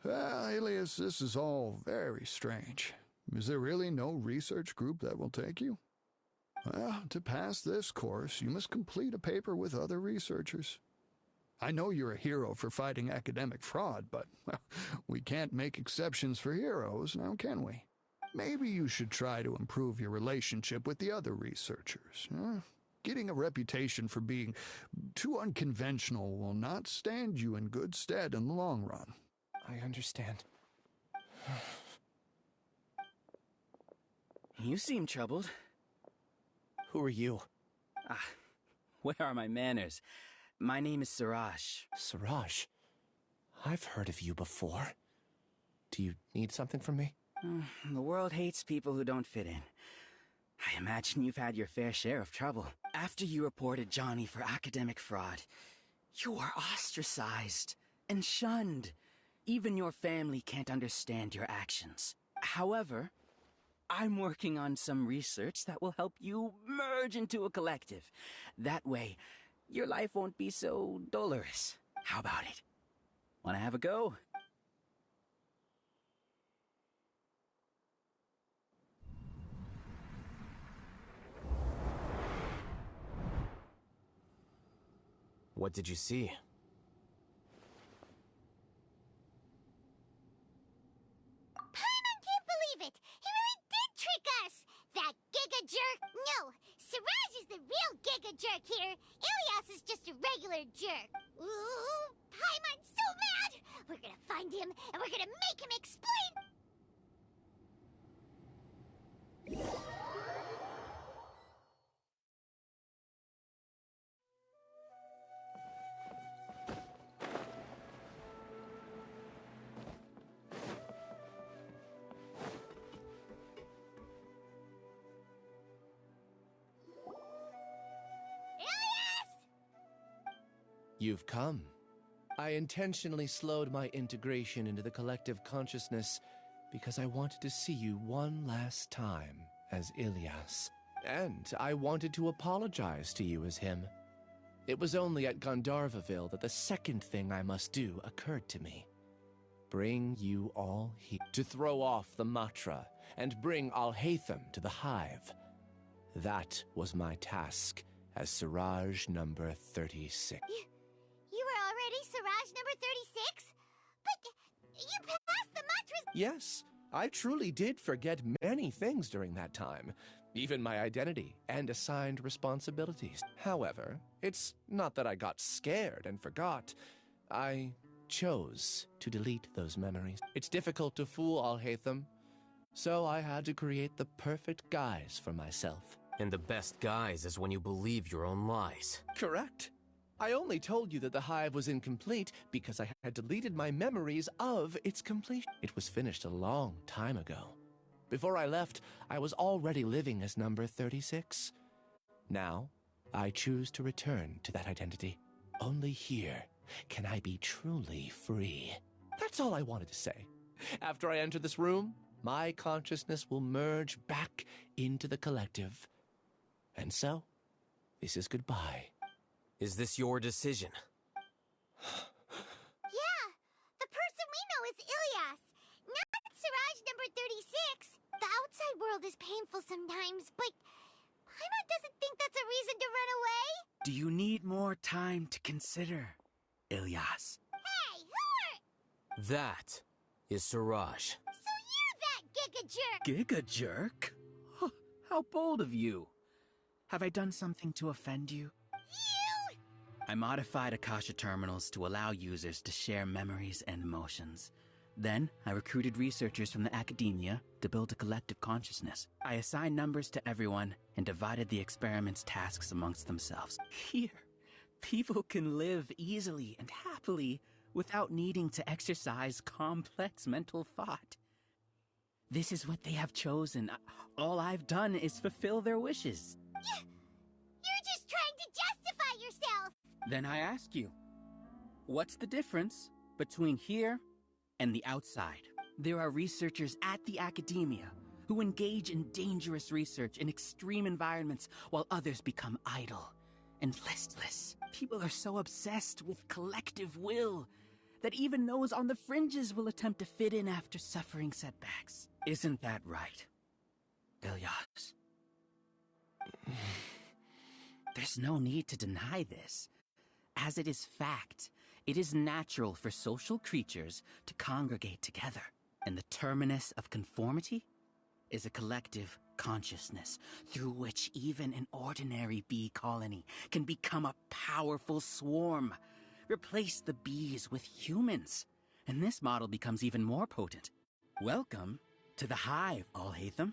Speaker 14: Alias, this is all very strange. Is there really no research group that will take you? Well, to pass this course, you must complete a paper with other researchers. I know you're a hero for fighting academic fraud, but well, we can't make exceptions for heroes, now can we? Maybe you should try to improve your relationship with the other researchers. Getting a reputation for being too unconventional will not stand you in good stead in the long run.
Speaker 3: I understand.
Speaker 15: You seem troubled.
Speaker 3: Who are you?
Speaker 15: Where are my manners? My name is Siraj.
Speaker 3: Siraj? I've heard of you before. Do you need something from me?
Speaker 15: The world hates people who don't fit in. I imagine you've had your fair share of trouble. After you reported Johnny for academic fraud, you were ostracized and shunned. Even your family can't understand your actions. However, I'm working on some research that will help you merge into a collective. That way, your life won't be so dolorous. How about it? Wanna have a go?
Speaker 7: What did you see?
Speaker 1: Paimon can't believe it! He really did trick us! That Giga Jerk! No, Siraj is the real Giga Jerk here. Ilias is just a regular jerk. Ooh, Paimon's so mad! We're gonna find him, and we're gonna make him explain...
Speaker 3: You've come. I intentionally slowed my integration into the collective consciousness because I wanted to see you one last time as Ilyas. And I wanted to apologize to you as him. It was only at Gandharvaville that the second thing I must do occurred to me. Bring you all here to throw off the Matra and bring Alheetam to the Hive. That was my task as Siraj number 36.
Speaker 1: You were already Siraj number 36? But you passed the Matras.
Speaker 3: Yes, I truly did forget many things during that time, even my identity and assigned responsibilities. However, it's not that I got scared and forgot. I chose to delete those memories. It's difficult to fool Alheetam, so I had to create the perfect guise for myself.
Speaker 4: And the best guise is when you believe your own lies.
Speaker 3: Correct. I only told you that the hive was incomplete because I had deleted my memories of its completion. It was finished a long time ago. Before I left, I was already living as number 36. Now, I choose to return to that identity. Only here can I be truly free. That's all I wanted to say. After I enter this room, my consciousness will merge back into the collective. And so, this is goodbye.
Speaker 4: Is this your decision?
Speaker 1: Yeah, the person we know is Ilyas, not Siraj number 36. The outside world is painful sometimes, but Paimon doesn't think that's a reason to run away.
Speaker 15: Do you need more time to consider, Ilyas?
Speaker 1: Hey, who are...
Speaker 4: That is Siraj.
Speaker 1: So you're that giga-jerk!
Speaker 15: Giga-jerk? Huh, how bold of you. Have I done something to offend you?
Speaker 1: You!
Speaker 15: I modified Akasha terminals to allow users to share memories and emotions. Then, I recruited researchers from the academia to build a collective consciousness. I assigned numbers to everyone and divided the experiment's tasks amongst themselves. Here, people can live easily and happily without needing to exercise complex mental thought. This is what they have chosen. All I've done is fulfill their wishes.
Speaker 1: You're just trying to justify yourself!
Speaker 15: Then I ask you, what's the difference between here and the outside? There are researchers at the academia who engage in dangerous research in extreme environments while others become idle and listless. People are so obsessed with collective will that even those on the fringes will attempt to fit in after suffering setbacks. Isn't that right, Ilyas? There's no need to deny this. As it is fact, it is natural for social creatures to congregate together. And the terminus of conformity is a collective consciousness through which even an ordinary bee colony can become a powerful swarm. Replace the bees with humans, and this model becomes even more potent. Welcome to the hive, Alheetam.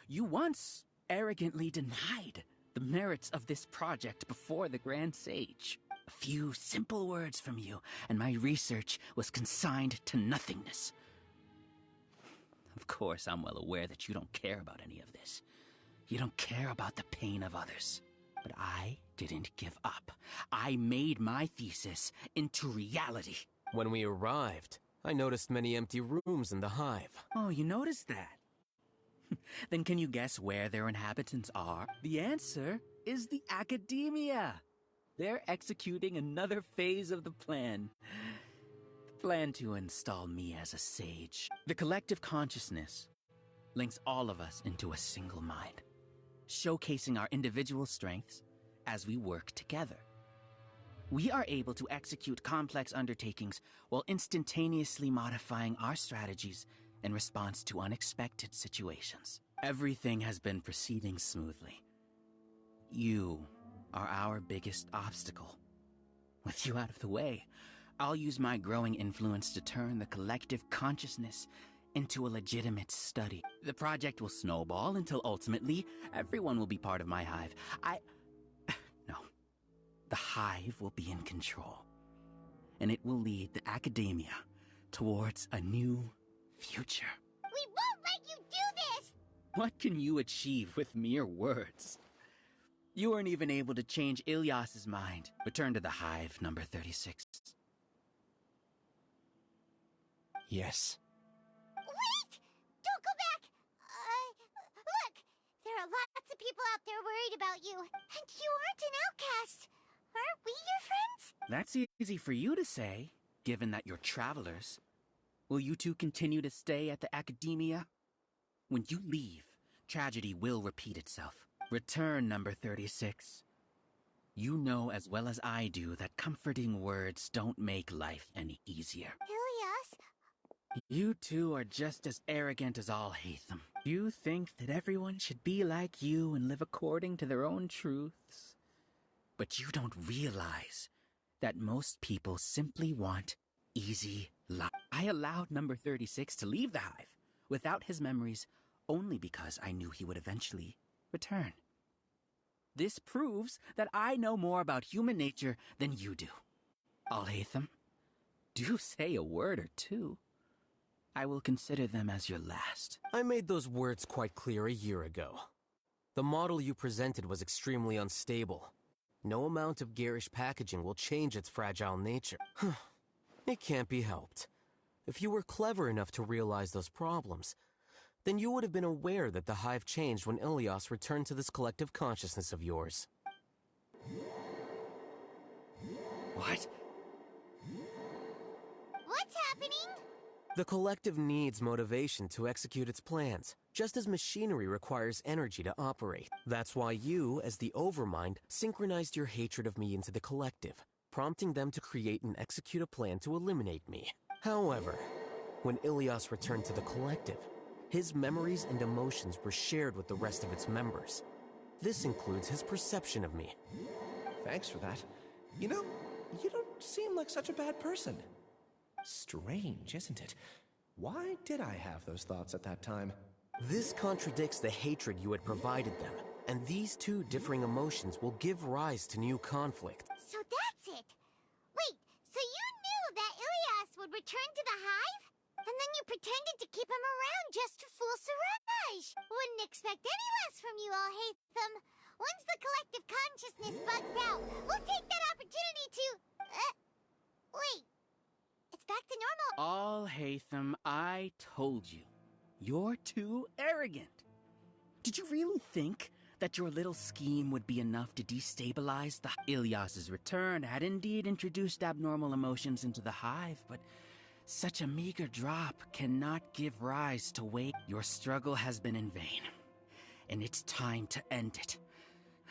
Speaker 15: You once arrogantly denied the merits of this project before the Grand Sage. A few simple words from you, and my research was consigned to nothingness. Of course, I'm well aware that you don't care about any of this. You don't care about the pain of others. But I didn't give up. I made my thesis into reality.
Speaker 4: When we arrived, I noticed many empty rooms in the hive.
Speaker 15: Oh, you noticed that? Then can you guess where their inhabitants are? The answer is the academia. They're executing another phase of the plan. The plan to install me as a sage. The collective consciousness links all of us into a single mind, showcasing our individual strengths as we work together. We are able to execute complex undertakings while instantaneously modifying our strategies in response to unexpected situations. Everything has been proceeding smoothly. You are our biggest obstacle. With you out of the way, I'll use my growing influence to turn the collective consciousness into a legitimate study. The project will snowball until ultimately everyone will be part of my hive. No. The hive will be in control. And it will lead the academia towards a new future.
Speaker 1: We won't let you do this!
Speaker 15: What can you achieve with mere words? You weren't even able to change Ilyas's mind. Return to the hive, number 36. Yes.
Speaker 1: Wait! Don't go back! Look! There are lots of people out there worried about you. And you aren't an outcast. Aren't we your friends?
Speaker 15: That's easy for you to say, given that you're travelers. Will you two continue to stay at the academia? When you leave, tragedy will repeat itself. Return, number 36. You know as well as I do that comforting words don't make life any easier.
Speaker 1: Ilyas?
Speaker 15: You two are just as arrogant as Alheetam. You think that everyone should be like you and live according to their own truths. But you don't realize that most people simply want easy life. I allowed number 36 to leave the hive without his memories only because I knew he would eventually return. This proves that I know more about human nature than you do. Alheetam, do say a word or two. I will consider them as your last.
Speaker 4: I made those words quite clear a year ago. The model you presented was extremely unstable. No amount of garish packaging will change its fragile nature. It can't be helped. If you were clever enough to realize those problems, then you would have been aware that the hive changed when Ilyas returned to this collective consciousness of yours.
Speaker 15: What?
Speaker 1: What's happening?
Speaker 4: The collective needs motivation to execute its plans, just as machinery requires energy to operate. That's why you, as the Overmind, synchronized your hatred of me into the collective, prompting them to create and execute a plan to eliminate me. However, when Ilyas returned to the collective, his memories and emotions were shared with the rest of its members. This includes his perception of me.
Speaker 3: Thanks for that. You know, you don't seem like such a bad person. Strange, isn't it? Why did I have those thoughts at that time?
Speaker 4: This contradicts the hatred you had provided them, and these two differing emotions will give rise to new conflict.
Speaker 1: So that's it. Wait, so you knew that Ilyas would return to the hive? And then you pretended to keep him around just to fool Siraj. Wouldn't expect any less from you, Alheetam. Once the collective consciousness bugs out, we'll take that opportunity to... wait. It's back to normal.
Speaker 15: Alheetam, I told you. You're too arrogant. Did you really think that your little scheme would be enough to destabilize the... Ilyas's return had indeed introduced abnormal emotions into the hive, but... such a meager drop cannot give rise to weight. Your struggle has been in vain, and it's time to end it.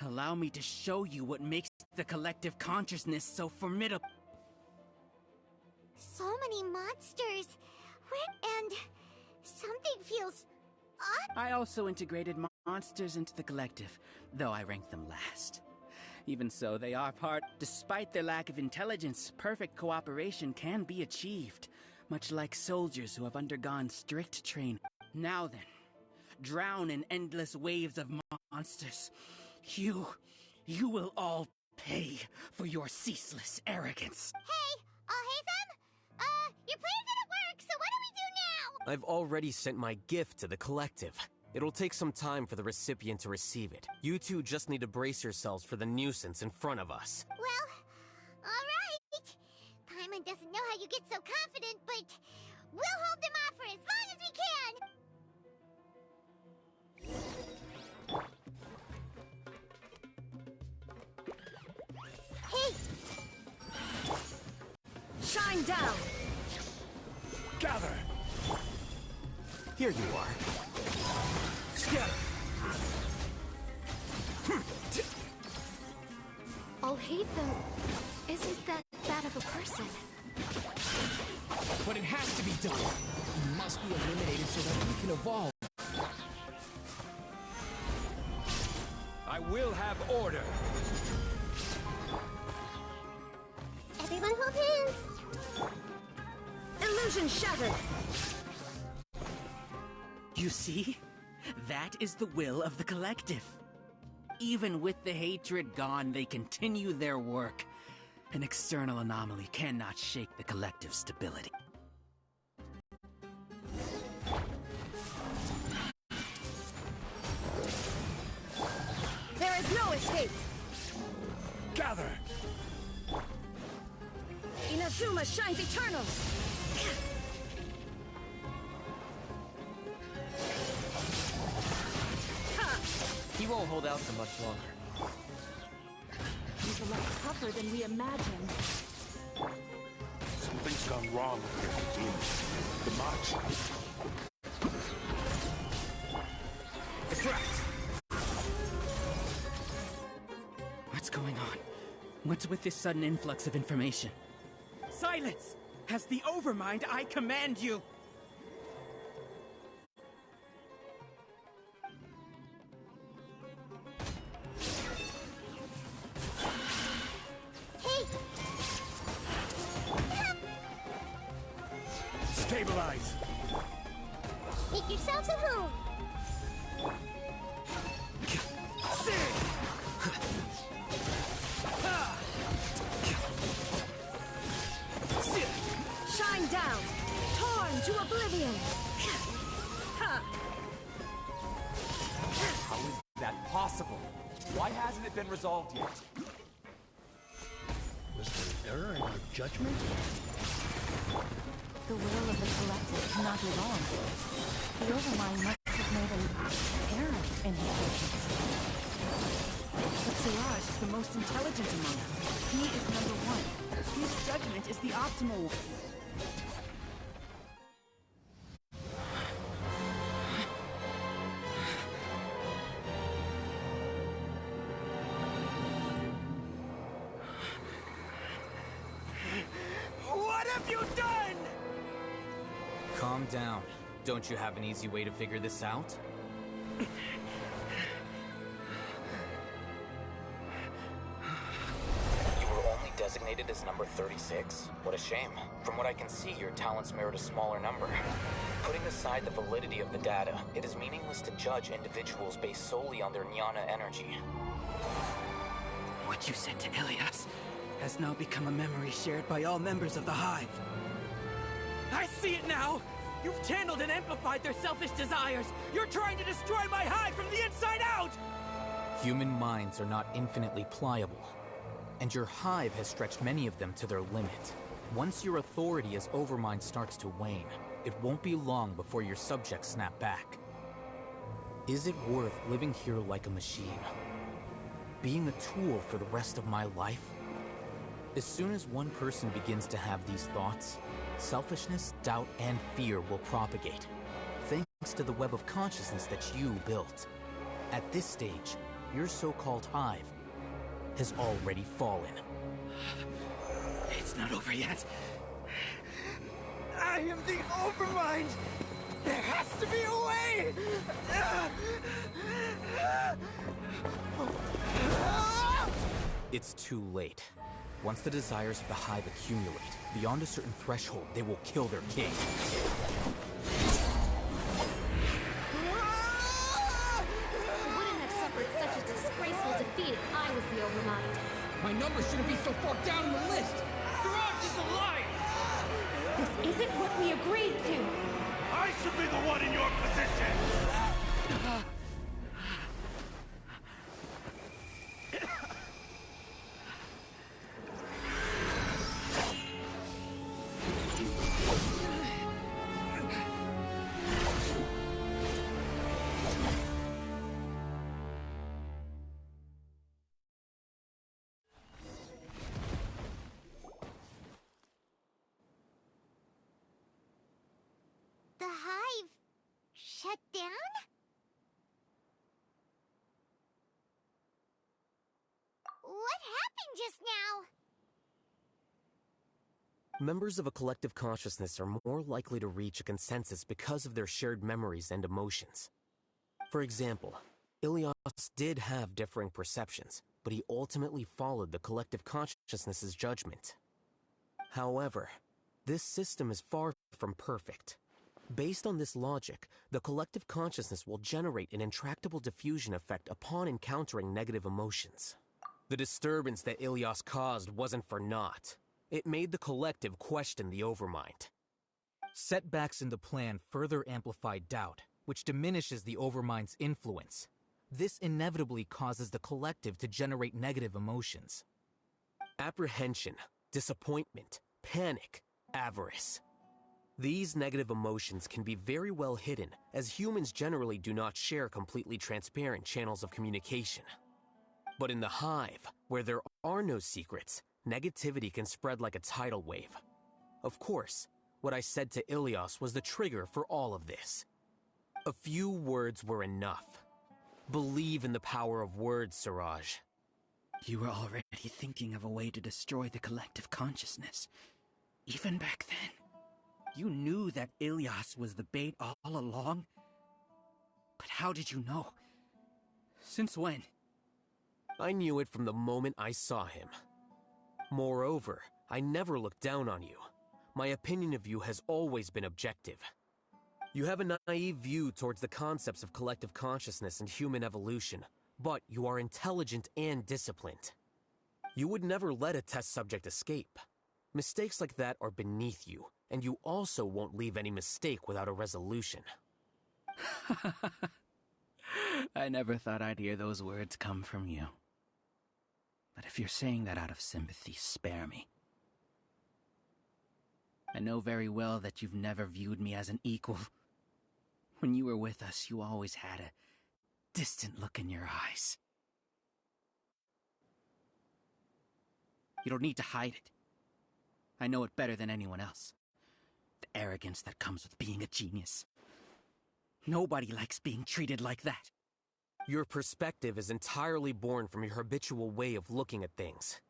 Speaker 15: Allow me to show you what makes the collective consciousness so formidable.
Speaker 1: So many monsters. And something feels odd.
Speaker 15: I also integrated monsters into the collective, though I ranked them last. Even so, they are part. Despite their lack of intelligence, perfect cooperation can be achieved, much like soldiers who have undergone strict training. Now then, drown in endless waves of monsters. You will all pay for your ceaseless arrogance.
Speaker 1: Hey, Alheetam? Your plan didn't work, so what do we do now?
Speaker 4: I've already sent my gift to the collective. It'll take some time for the recipient to receive it. You two just need to brace yourselves for the nuisance in front of us.
Speaker 1: Well, alright. Paimon doesn't know how you get so confident, but we'll hold them off for as long as we can. Hey!
Speaker 16: Shine down!
Speaker 3: Gather!
Speaker 4: Here you are.
Speaker 3: Scatter!
Speaker 10: Alheetam, isn't that of a person?
Speaker 13: But it has to be done. He must be eliminated so that we can evolve.
Speaker 2: I will have order.
Speaker 1: Everyone hold hands!
Speaker 16: Illusion shattered!
Speaker 15: You see? That is the will of the collective. Even with the hatred gone, they continue their work. An external anomaly cannot shake the collective stability.
Speaker 16: There is no escape! Dharma shines eternal!
Speaker 7: He won't hold out for much longer.
Speaker 10: He's a lot tougher than we imagined.
Speaker 17: Something's gone wrong with your team. The march.
Speaker 15: What's going on? What's with this sudden influx of information? Silence! As the Overmind, I command you!
Speaker 17: Stabilize!
Speaker 1: Make yourselves at home!
Speaker 16: Shine down! Torn to oblivion!
Speaker 3: How is that possible? Why hasn't it been resolved yet?
Speaker 13: Was there an error in our judgment?
Speaker 10: The will of the collective cannot be wrong. The Overmind must have made an error in his judgment.
Speaker 15: But Siraj is the most intelligent among them. He is number one. His judgment is the optimal one.
Speaker 7: What have you done? Calm down. Don't you have an easy way to figure this out? You were only designated as number 36? What a shame. From what I can see, your talents merit a smaller number. Putting aside the validity of the data, it is meaningless to judge individuals based solely on their jnana energy.
Speaker 15: What you said to Ilias has now become a memory shared by all members of the Hive. I see it now! You've channeled and amplified their selfish desires! You're trying to destroy my Hive from the inside out!
Speaker 7: Human minds are not infinitely pliable, and your Hive has stretched many of them to their limit. Once your authority as Overmind starts to wane, it won't be long before your subjects snap back. Is it worth living here like a machine? Being a tool for the rest of my life? As soon as one person begins to have these thoughts, selfishness, doubt, and fear will propagate, thanks to the web of consciousness that you built. At this stage, your so-called Hive has already fallen.
Speaker 15: It's not over yet. I am the Overmind! There has to be a way!
Speaker 7: It's too late. Once the desires of the Hive accumulate, beyond a certain threshold, they will kill their king.
Speaker 10: I wouldn't have suffered such a disgraceful defeat if I was the Overmind.
Speaker 13: My number shouldn't be so far down the list! Siraj is a liar!
Speaker 10: This isn't what we agreed to!
Speaker 17: I should be the one in your position!
Speaker 1: The Hive shut down? What happened just now?
Speaker 4: Members of a collective consciousness are more likely to reach a consensus because of their shared memories and emotions. For example, Ilias did have differing perceptions, but he ultimately followed the collective consciousness's judgment. However, this system is far from perfect. Based on this logic, the collective consciousness will generate an intractable diffusion effect upon encountering negative emotions. The disturbance that Ilias caused wasn't for naught. It made the collective question the Overmind.
Speaker 2: Setbacks in the plan further amplify doubt, which diminishes the Overmind's influence. This inevitably causes the collective to generate negative emotions.
Speaker 4: Apprehension, disappointment, panic, avarice. These negative emotions can be very well hidden, as humans generally do not share completely transparent channels of communication. But in the hive, where there are no secrets, negativity can spread like a tidal wave. Of course, what I said to Ilias was the trigger for all of this. A few words were enough. Believe in the power of words, Siraj.
Speaker 15: You were already thinking of a way to destroy the collective consciousness. Even back then. You knew that Ilias was the bait all along? But how did you know? Since when?
Speaker 4: I knew it from the moment I saw him. Moreover, I never looked down on you. My opinion of you has always been objective. You have a naive view towards the concepts of collective consciousness and human evolution, but you are intelligent and disciplined. You would never let a test subject escape. Mistakes like that are beneath you, and you also won't leave any mistake without a resolution.
Speaker 15: I never thought I'd hear those words come from you. But if you're saying that out of sympathy, spare me. I know very well that you've never viewed me as an equal. When you were with us, you always had a distant look in your eyes. You don't need to hide it. I know it better than anyone else. The arrogance that comes with being a genius. Nobody likes being treated like that.
Speaker 4: Your perspective is entirely born from your habitual way of looking at things.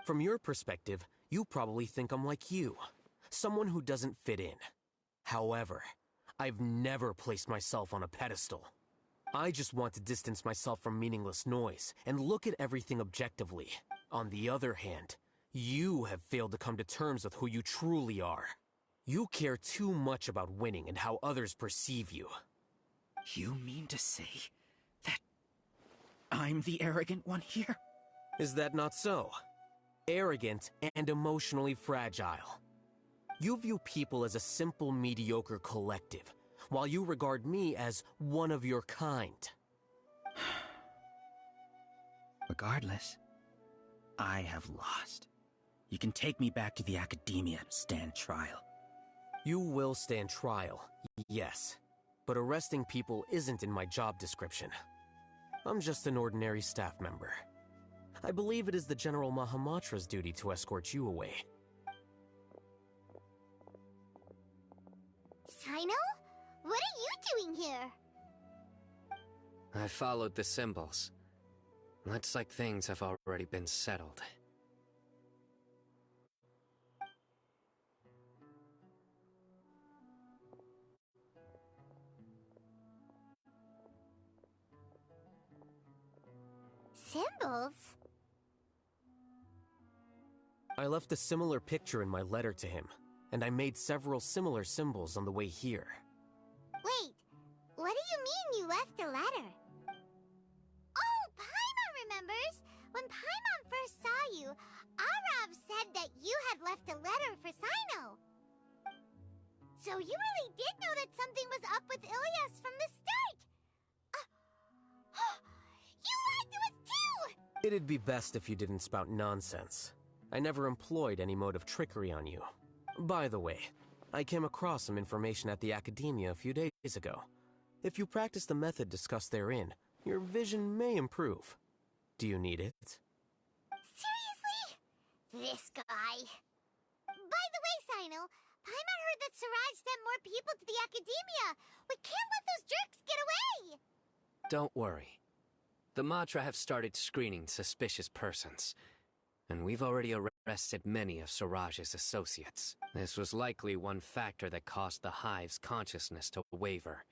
Speaker 4: From your perspective, you probably think I'm like you, someone who doesn't fit in. However, I've never placed myself on a pedestal. I just want to distance myself from meaningless noise and look at everything objectively. On the other hand, you have failed to come to terms with who you truly are. You care too much about winning and how others perceive you.
Speaker 15: You mean to say that I'm the arrogant one here?
Speaker 4: Is that not so? Arrogant and emotionally fragile. You view people as a simple, mediocre collective, while you regard me as one of your kind.
Speaker 15: Regardless, I have lost. You can take me back to the academia and stand trial.
Speaker 4: You will stand trial, yes. But arresting people isn't in my job description. I'm just an ordinary staff member. I believe it is the General Mahamatra's duty to escort you away.
Speaker 1: Sino? What are you doing here?
Speaker 18: I followed the symbols. Looks like things have already been settled.
Speaker 1: Symbols?
Speaker 4: I left a similar picture in my letter to him, and I made several similar symbols on the way here.
Speaker 1: Wait, what do you mean you left a letter? Oh, Paimon remembers! When Paimon first saw you, Arav said that you had left a letter for Sino. So you really did know that something was up with Ilias from the start! You lied to us too!
Speaker 4: It'd be best if you didn't spout nonsense. I never employed any mode of trickery on you. By the way, I came across some information at the Academia a few days ago. If you practice the method discussed therein, your vision may improve. Do you need it?
Speaker 1: Seriously? This guy. By the way, Sino, Paimon heard that Siraj sent more people to the Academia. We can't let those jerks get away!
Speaker 18: Don't worry. The Matra have started screening suspicious persons, and we've already arrested many of Siraj's associates. This was likely one factor that caused the Hive's consciousness to waver.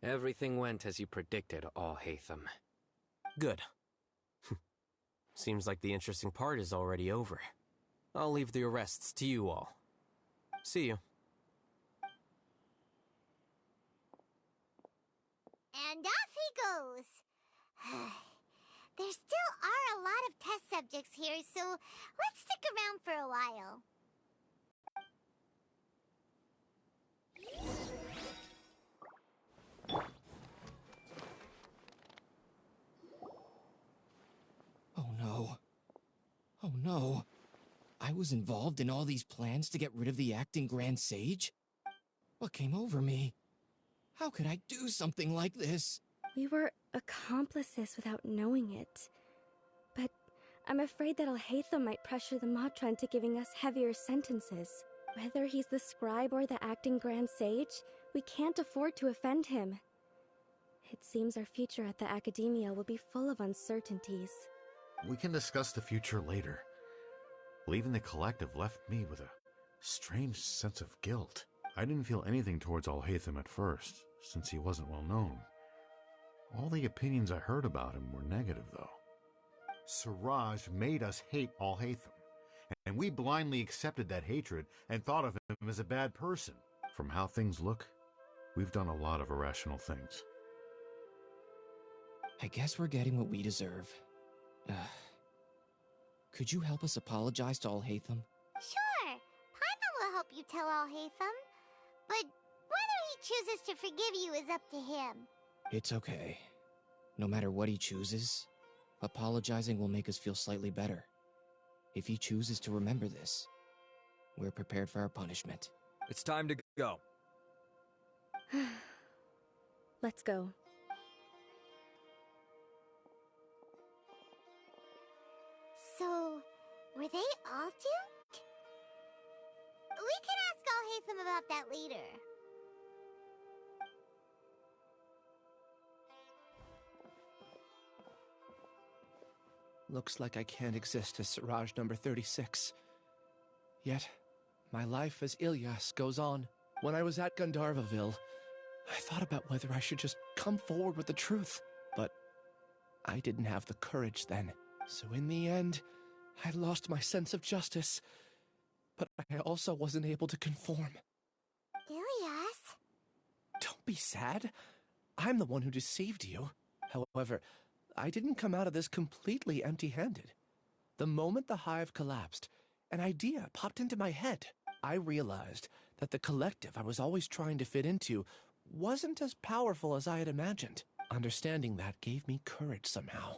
Speaker 18: Everything went as you predicted, Alheetam.
Speaker 4: Good. Seems like the interesting part is already over. I'll leave the arrests to you all. See you.
Speaker 1: And off he goes. There still are a lot of test subjects here, so let's stick around for a while.
Speaker 14: Oh no. Oh no.
Speaker 13: I was involved in all these plans to get rid of the acting Grand Sage? What came over me? How could I do something like this?
Speaker 19: We were accomplices without knowing it. But I'm afraid that Alheetam might pressure the Matra into giving us heavier sentences. Whether he's the scribe or the acting Grand Sage, we can't afford to offend him. It seems our future at the Academia will be full of uncertainties.
Speaker 12: We can discuss the future later. Leaving the collective left me with a strange sense of guilt. I didn't feel anything towards Alheetam at first, since he wasn't well known. All the opinions I heard about him were negative, though. Siraj made us hate Alheetam, and we blindly accepted that hatred and thought of him as a bad person. From how things look, we've done a lot of irrational things.
Speaker 13: I guess we're getting what we deserve. Could you help us apologize to Alheetam?
Speaker 1: Sure. Paimon will help you tell Alheatham. But whether he chooses to forgive you is up to him.
Speaker 13: It's okay. No matter what he chooses, apologizing will make us feel slightly better. If he chooses to remember this, we're prepared for our punishment.
Speaker 2: It's time to go.
Speaker 19: Let's go.
Speaker 1: So, were they all doomed? We can ask Alheatham about that later.
Speaker 3: Looks like I can't exist as Siraj number 36. Yet, my life as Ilyas goes on. When I was at Gandharvaville, I thought about whether I should just come forward with the truth. But I didn't have the courage then. So in the end, I lost my sense of justice. But I also wasn't able to conform.
Speaker 1: Ilyas?
Speaker 3: Don't be sad. I'm the one who deceived you. However, I didn't come out of this completely empty-handed. The moment the hive collapsed, an idea popped into my head. I realized that the collective I was always trying to fit into wasn't as powerful as I had imagined. Understanding that gave me courage somehow.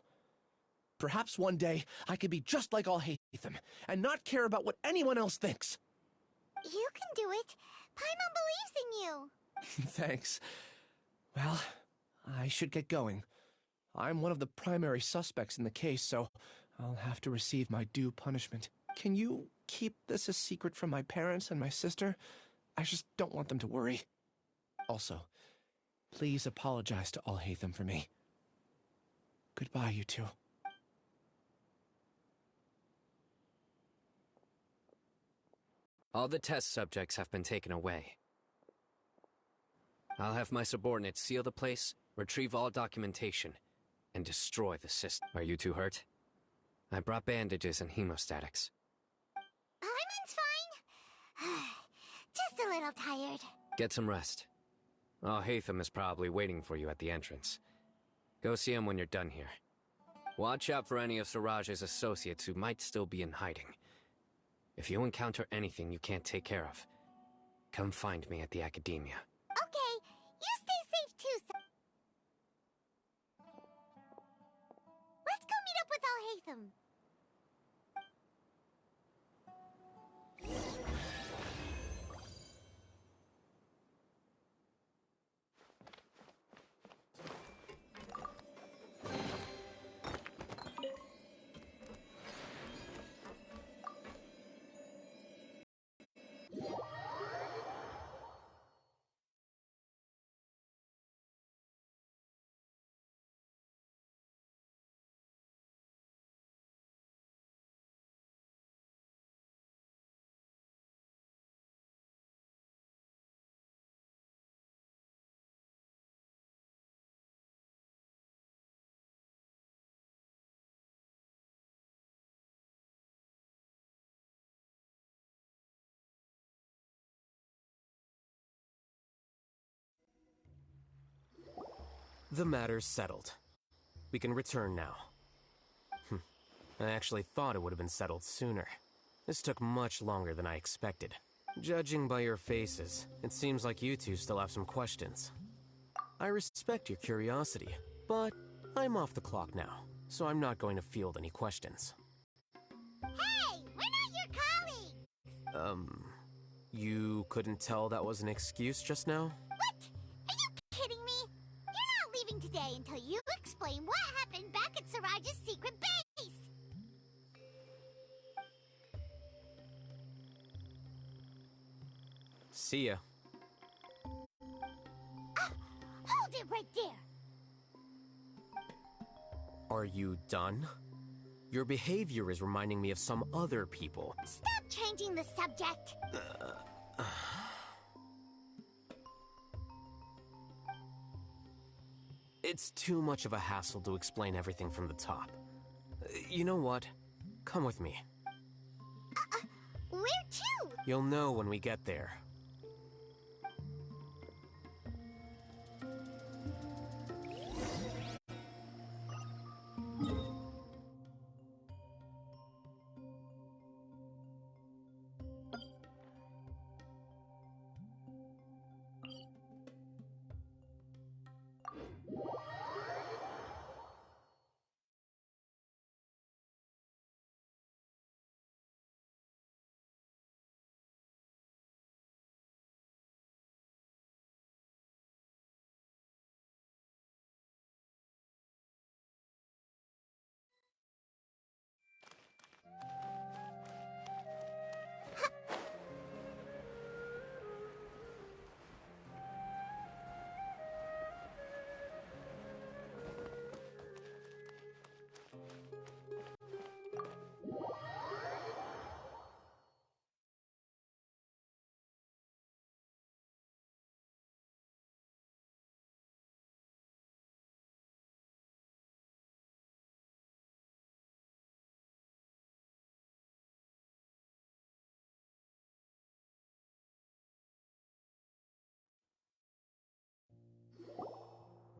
Speaker 3: Perhaps one day I could be just like Alheatham and not care about what anyone else thinks.
Speaker 1: You can do it. Paimon believes in you.
Speaker 3: Thanks. Well, I should get going. I'm one of the primary suspects in the case, so I'll have to receive my due punishment. Can you keep this a secret from my parents and my sister? I just don't want them to worry. Also, please apologize to Alheatham for me. Goodbye, you two.
Speaker 18: All the test subjects have been taken away. I'll have my subordinates seal the place, retrieve all documentation, and destroy the system. Are you two hurt? I brought bandages and hemostatics.
Speaker 1: Paimon's fine. Just a little tired.
Speaker 18: Get some rest. Alheatham is probably waiting for you at the entrance. Go see him when you're done here. Watch out for any of Siraj's associates who might still be in hiding. If you encounter anything you can't take care of, come find me at the Academia.
Speaker 1: Okay, you stay safe too, Let's go meet up with Alheatham.
Speaker 4: The matter's settled. We can return now. I actually thought it would have been settled sooner. This took much longer than I expected. Judging by your faces, it seems like you two still have some questions. I respect your curiosity, but I'm off the clock now, so I'm not going to field any questions.
Speaker 1: Hey, we're not your
Speaker 4: You couldn't tell that was an excuse just now?
Speaker 1: What? Are you kidding me? You're not leaving today until you explain what happened back at Siraj's secret base!
Speaker 4: See ya.
Speaker 1: Hold it right there!
Speaker 4: Are you done? Your behavior is reminding me of some other people.
Speaker 1: Stop changing the subject!
Speaker 4: It's too much of a hassle to explain everything from the top. You know what? Come with me.
Speaker 1: Where to?
Speaker 4: You'll know when we get there.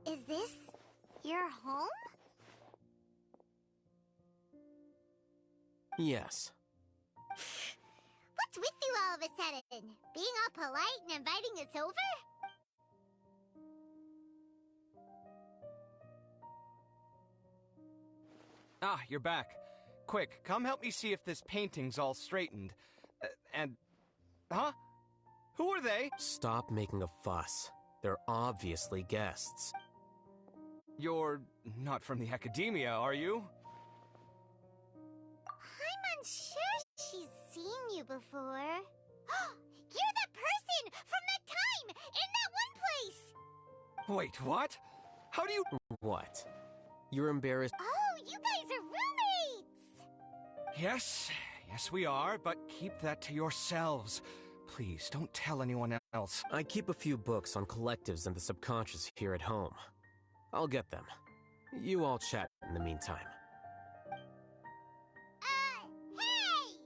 Speaker 1: Is this your home?
Speaker 4: Yes.
Speaker 1: What's with you all of a sudden? Being all polite and inviting us over?
Speaker 20: Ah, you're back. Quick, come help me see if this painting's all straightened. Huh? Who are they?
Speaker 4: Stop making a fuss. They're obviously guests.
Speaker 20: You're not from the academia, are you?
Speaker 1: I'm unsure she's seen you before. You're that person from that time in that one place!
Speaker 20: Wait, what? How do you...
Speaker 4: What? You're embarrassed?
Speaker 1: Oh, you guys are roommates!
Speaker 20: Yes, we are, but keep that to yourselves. Please, don't tell anyone else.
Speaker 4: I keep a few books on collectives and the subconscious here at home. I'll get them. You all chat in the meantime.
Speaker 1: Hey!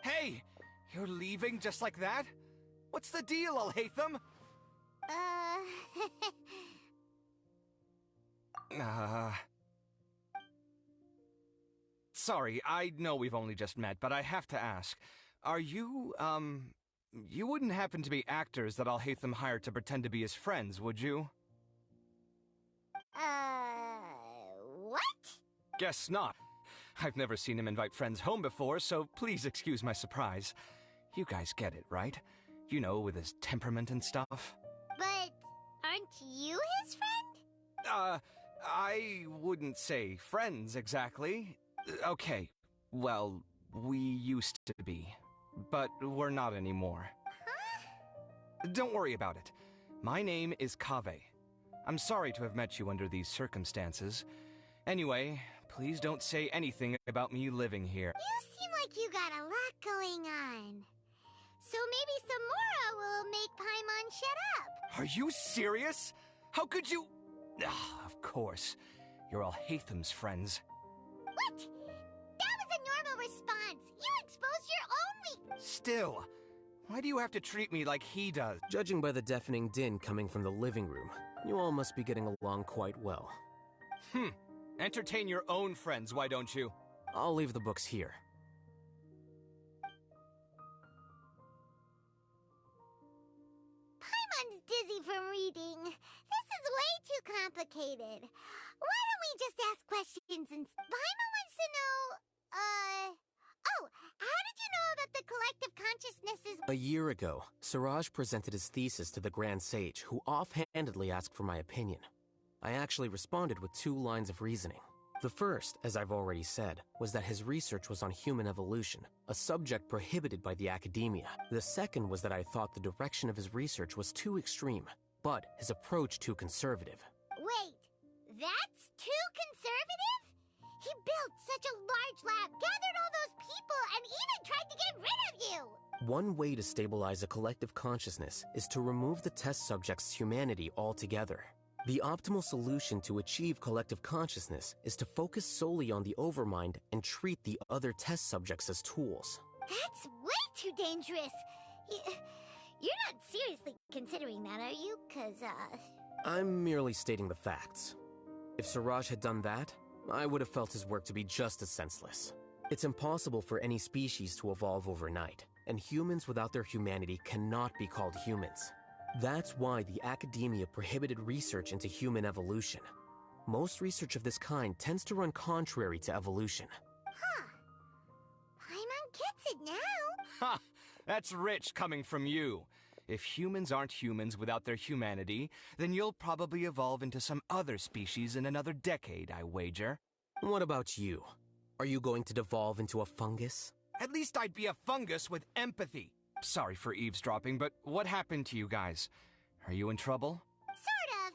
Speaker 20: Hey! You're leaving just like that? What's the deal, Alheetam? Sorry, I know we've only just met, but I have to ask. Are you, you wouldn't happen to be actors that Alheetam hired to pretend to be his friends, would you?
Speaker 1: What?
Speaker 20: Guess not. I've never seen him invite friends home before, so please excuse my surprise. You guys get it, right? You know, with his temperament and stuff.
Speaker 1: But aren't you his friend?
Speaker 20: I wouldn't say friends exactly. Okay, well, we used to be, but we're not anymore.
Speaker 1: Huh?
Speaker 20: Don't worry about it. My name is Kaveh. I'm sorry to have met you under these circumstances. Anyway, please don't say anything about me living here.
Speaker 1: You seem like you got a lot going on. So maybe Samora will make Paimon shut up.
Speaker 20: Are you serious? How could you... of course. You're Alheatham's friends.
Speaker 1: What? That was a normal response. You exposed your own weak...
Speaker 20: Still, why do you have to treat me like he does?
Speaker 4: Judging by the deafening din coming from the living room, you all must be getting along quite well.
Speaker 20: Entertain your own friends, why don't you?
Speaker 4: I'll leave the books here.
Speaker 1: Paimon's dizzy from reading. This is way too complicated. Why don't we just ask questions and... Paimon wants to know, How did you know about the collective consciousnesses?
Speaker 7: A year ago, Siraj presented his thesis to the Grand Sage, who offhandedly asked for my opinion. I actually responded with 2 lines of reasoning. The first, as I've already said, was that his research was on human evolution, a subject prohibited by the academia. The second was that I thought the direction of his research was too extreme, but his approach too conservative.
Speaker 1: Wait, that's too conservative? He built such a large lab, gathered all those people, and even tried to get rid of you!
Speaker 7: One way to stabilize a collective consciousness is to remove the test subject's humanity altogether. The optimal solution to achieve collective consciousness is to focus solely on the overmind and treat the other test subjects as tools.
Speaker 1: That's way too dangerous! You're not seriously considering that, are you?
Speaker 7: I'm merely stating the facts. If Siraj had done that, I would have felt his work to be just as senseless. It's impossible for any species to evolve overnight, and humans without their humanity cannot be called humans. That's why the academia prohibited research into human evolution. Most research of this kind tends to run contrary to evolution.
Speaker 1: Huh. Paimon gets it now.
Speaker 20: Ha! That's rich coming from you. If humans aren't humans without their humanity, then you'll probably evolve into some other species in another decade, I wager.
Speaker 7: What about you? Are you going to devolve into a fungus?
Speaker 20: At least I'd be a fungus with empathy. Sorry for eavesdropping, but what happened to you guys? Are you in trouble?
Speaker 1: Sort of.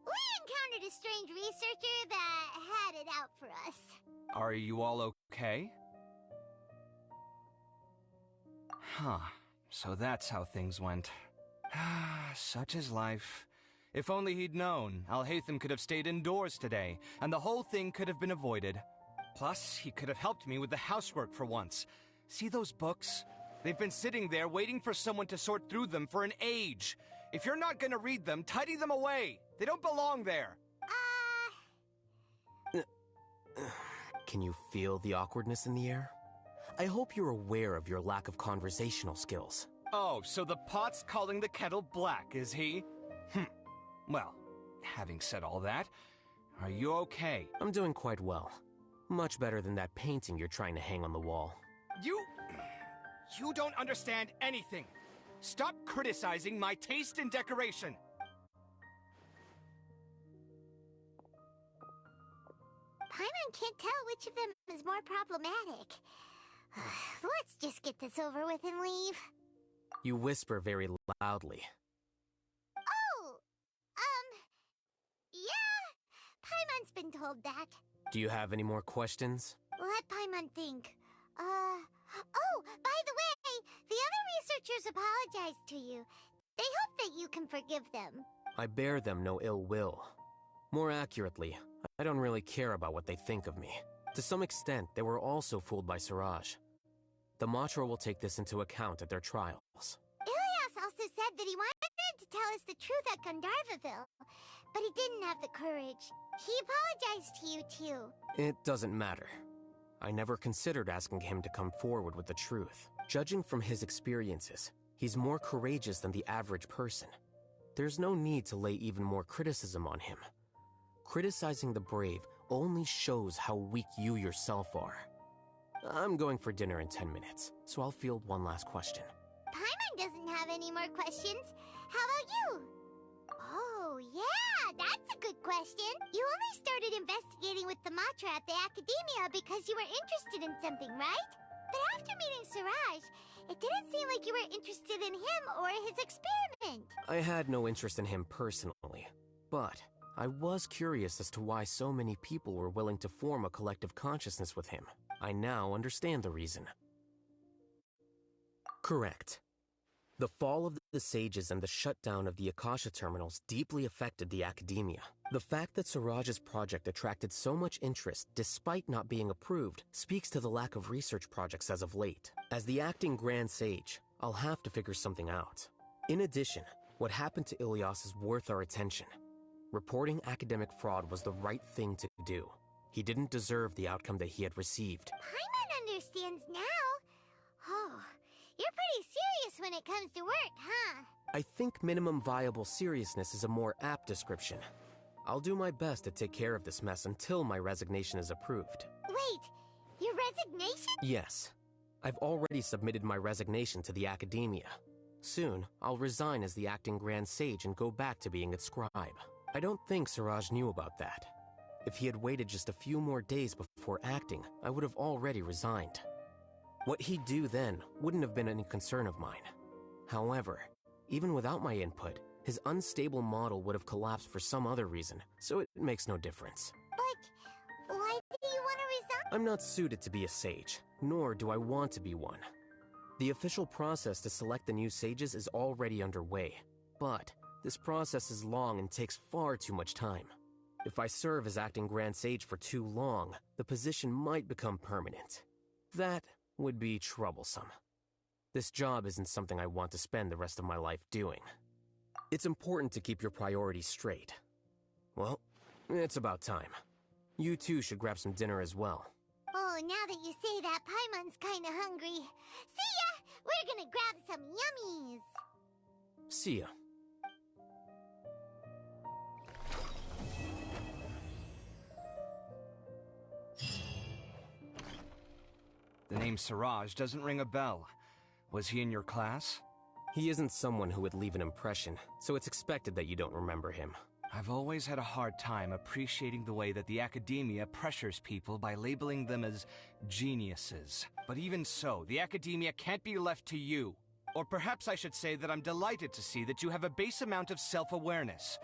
Speaker 1: We encountered a strange researcher that had it out for us.
Speaker 20: Are you all okay? Huh. So that's how things went. Such is life. If only he'd known, Alheetam could have stayed indoors today, and the whole thing could have been avoided. Plus, he could have helped me with the housework for once. See those books? They've been sitting there waiting for someone to sort through them for an age. If you're not gonna read them, tidy them away. They don't belong there.
Speaker 7: Can you feel the awkwardness in the air? I hope you're aware of your lack of conversational skills.
Speaker 20: Oh, so the pot's calling the kettle black, is he? Well, having said all that, are you okay?
Speaker 7: I'm doing quite well. Much better than that painting you're trying to hang on the wall.
Speaker 20: You don't understand anything. Stop criticizing my taste in decoration.
Speaker 1: Paimon can't tell which of them is more problematic. Let's just get this over with and leave.
Speaker 7: You whisper very loudly.
Speaker 1: Oh! Yeah! Paimon's been told that.
Speaker 7: Do you have any more questions?
Speaker 1: Let Paimon think. Oh, by the way, the other researchers apologized to you. They hope that you can forgive them.
Speaker 7: I bear them no ill will. More accurately, I don't really care about what they think of me. To some extent, they were also fooled by Siraj. The Matra will take this into account at their trials.
Speaker 1: Ilias also said that he wanted to tell us the truth at Gandharvaville, but he didn't have the courage. He apologized to you, too.
Speaker 7: It doesn't matter. I never considered asking him to come forward with the truth. Judging from his experiences, he's more courageous than the average person. There's no need to lay even more criticism on him. Criticizing the brave only shows how weak you yourself are. I'm going for dinner in 10 minutes, so I'll field one last question.
Speaker 1: Paimon doesn't have any more questions. How about you? Oh, yeah, that's a good question. You only started investigating with the Matra at the Academia because you were interested in something, right? But after meeting Siraj, it didn't seem like you were interested in him or his experiment.
Speaker 7: I had no interest in him personally, but I was curious as to why so many people were willing to form a collective consciousness with him. I now understand the reason. Correct. The fall of the sages and the shutdown of the Akasha terminals deeply affected the academia. The fact that Siraj's project attracted so much interest despite not being approved speaks to the lack of research projects as of late. As the acting Grand Sage, I'll have to figure something out. In addition, what happened to Ilias is worth our attention. Reporting academic fraud was the right thing to do. He didn't deserve the outcome that he had received.
Speaker 1: Paimon understands now. Oh, you're pretty serious when it comes to work, huh?
Speaker 7: I think minimum viable seriousness is a more apt description. I'll do my best to take care of this mess until my resignation is approved.
Speaker 1: Wait, Your resignation?
Speaker 7: Yes. I've already submitted my resignation to the Academia. Soon, I'll resign as the acting Grand Sage and go back to being its scribe. I don't think Siraj knew about that. If he had waited just a few more days before acting, I would have already resigned. What he'd do then wouldn't have been any concern of mine. However, even without my input, his unstable model would have collapsed for some other reason, so it makes no difference.
Speaker 1: But why do you want to resign?
Speaker 7: I'm not suited to be a sage, nor do I want to be one. The official process to select the new sages is already underway, but this process is long and takes far too much time. If I serve as acting Grand Sage for too long, the position might become permanent. That would be troublesome. This job isn't something I want to spend the rest of my life doing. It's important to keep your priorities straight. Well, it's about time. You too should grab some dinner as well.
Speaker 1: Oh, now that you say that, Paimon's kinda hungry. See ya! We're gonna grab some yummies!
Speaker 7: See ya.
Speaker 20: The name Siraj doesn't ring a bell. Was he in your class?
Speaker 7: He isn't someone who would leave an impression, so it's expected that you don't remember him.
Speaker 20: I've always had a hard time appreciating the way that the Academia pressures people by labeling them as geniuses. But even so, the Academia can't be left to you. Or perhaps I should say that I'm delighted to see that you have a base amount of self-awareness.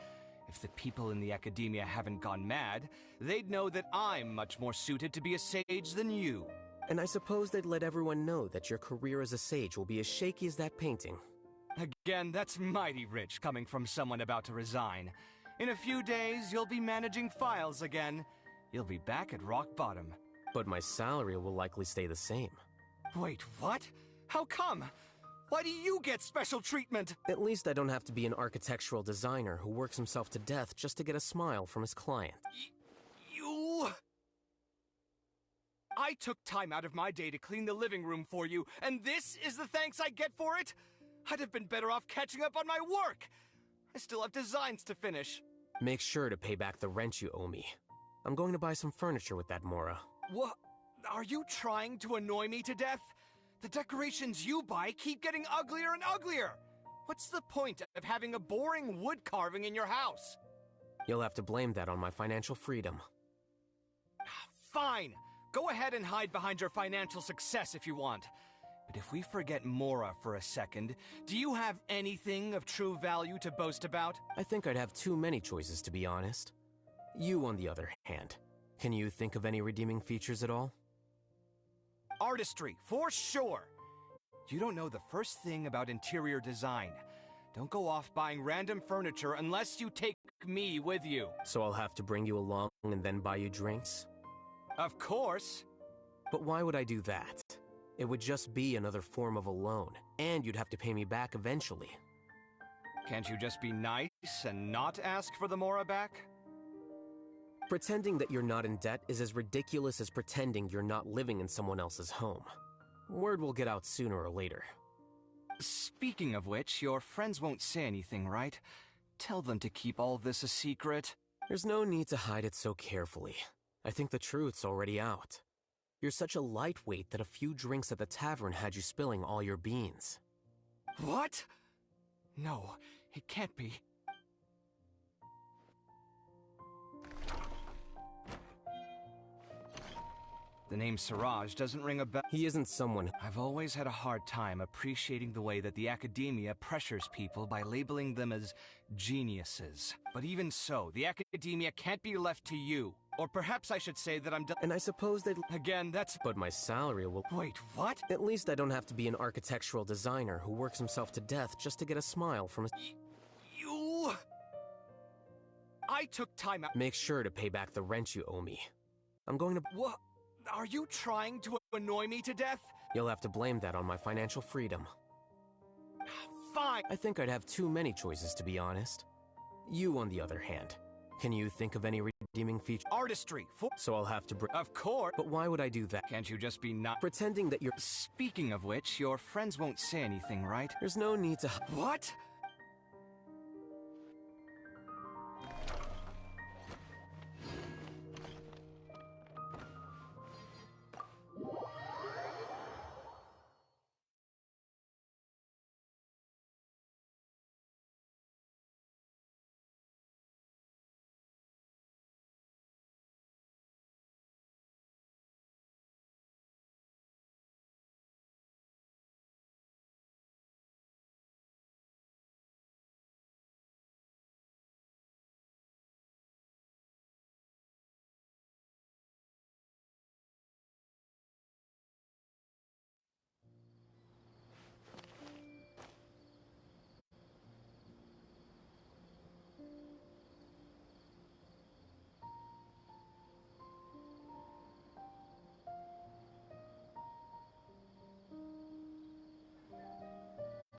Speaker 20: If the people in the Academia haven't gone mad, they'd know that I'm much more suited to be a sage than you.
Speaker 7: And I suppose they'd let everyone know that your career as a sage will be as shaky as that painting.
Speaker 20: Again, that's mighty rich coming from someone about to resign. In a few days, you'll be managing files again. You'll be back at rock bottom.
Speaker 7: But my salary will likely stay the same.
Speaker 20: Wait, what? How come? Why do you get special treatment?
Speaker 7: At least I don't have to be an architectural designer who works himself to death just to get a smile from his client.
Speaker 20: You... I took time out of my day to clean the living room for you, and this is the thanks I get for it? I'd have been better off catching up on my work. I still have designs to finish.
Speaker 7: Make sure to pay back the rent you owe me. I'm going to buy some furniture with that, Mora.
Speaker 20: What? Are you trying to annoy me to death? The decorations you buy keep getting uglier and uglier. What's the point of having a boring wood carving in your house?
Speaker 7: You'll have to blame that on my financial freedom.
Speaker 20: Fine. Go ahead and hide behind your financial success if you want. But if we forget Mora for a second, do you have anything of true value to boast about?
Speaker 7: I think I'd have too many choices, to be honest. You, on the other hand, can you think of any redeeming features at all?
Speaker 20: Artistry, for sure. You don't know the first thing about interior design. Don't go off buying random furniture unless you take me with you.
Speaker 7: So I'll have to bring you along and then buy you drinks?
Speaker 20: Of course.
Speaker 7: But why would I do that? It would just be another form of a loan, and you'd have to pay me back eventually.
Speaker 20: Can't you just be nice and not ask for the Mora back?
Speaker 7: Pretending that you're not in debt is as ridiculous as pretending you're not living in someone else's home. Word will get out sooner or later.
Speaker 20: Speaking of which, your friends won't say anything, right? Tell them to keep all this a secret.
Speaker 7: There's no need to hide it so carefully. I think the truth's already out. You're such a lightweight that a few drinks at the tavern had you spilling all your beans.
Speaker 20: What? No, it can't be. The name Siraj doesn't ring a bell.
Speaker 7: He isn't someone...
Speaker 20: I've always had a hard time appreciating the way that the Academia pressures people by labeling them as geniuses. But even so, the Academia can't be left to you. Or perhaps I should say that I'm
Speaker 7: And I suppose they'd...
Speaker 20: Again, that's...
Speaker 7: But my salary will...
Speaker 20: Wait, what?
Speaker 7: At least I don't have to be an architectural designer who works himself to death just to get a smile from his...
Speaker 20: You... I took time out...
Speaker 7: Make sure to pay back the rent you owe me. I'm going to...
Speaker 20: What? Are you trying to annoy me to death?
Speaker 7: You'll have to blame that on my financial freedom.
Speaker 20: Fine.
Speaker 7: I think I'd have too many choices, to be honest. You, on the other hand, can you think of any redeeming feature?
Speaker 20: Artistry.
Speaker 7: So I'll have to
Speaker 20: Of course.
Speaker 7: But why would I do that?
Speaker 20: Can't you just be not...
Speaker 7: Pretending that you're...
Speaker 20: Speaking of which, your friends won't say anything, right?
Speaker 7: There's no need to...
Speaker 20: What?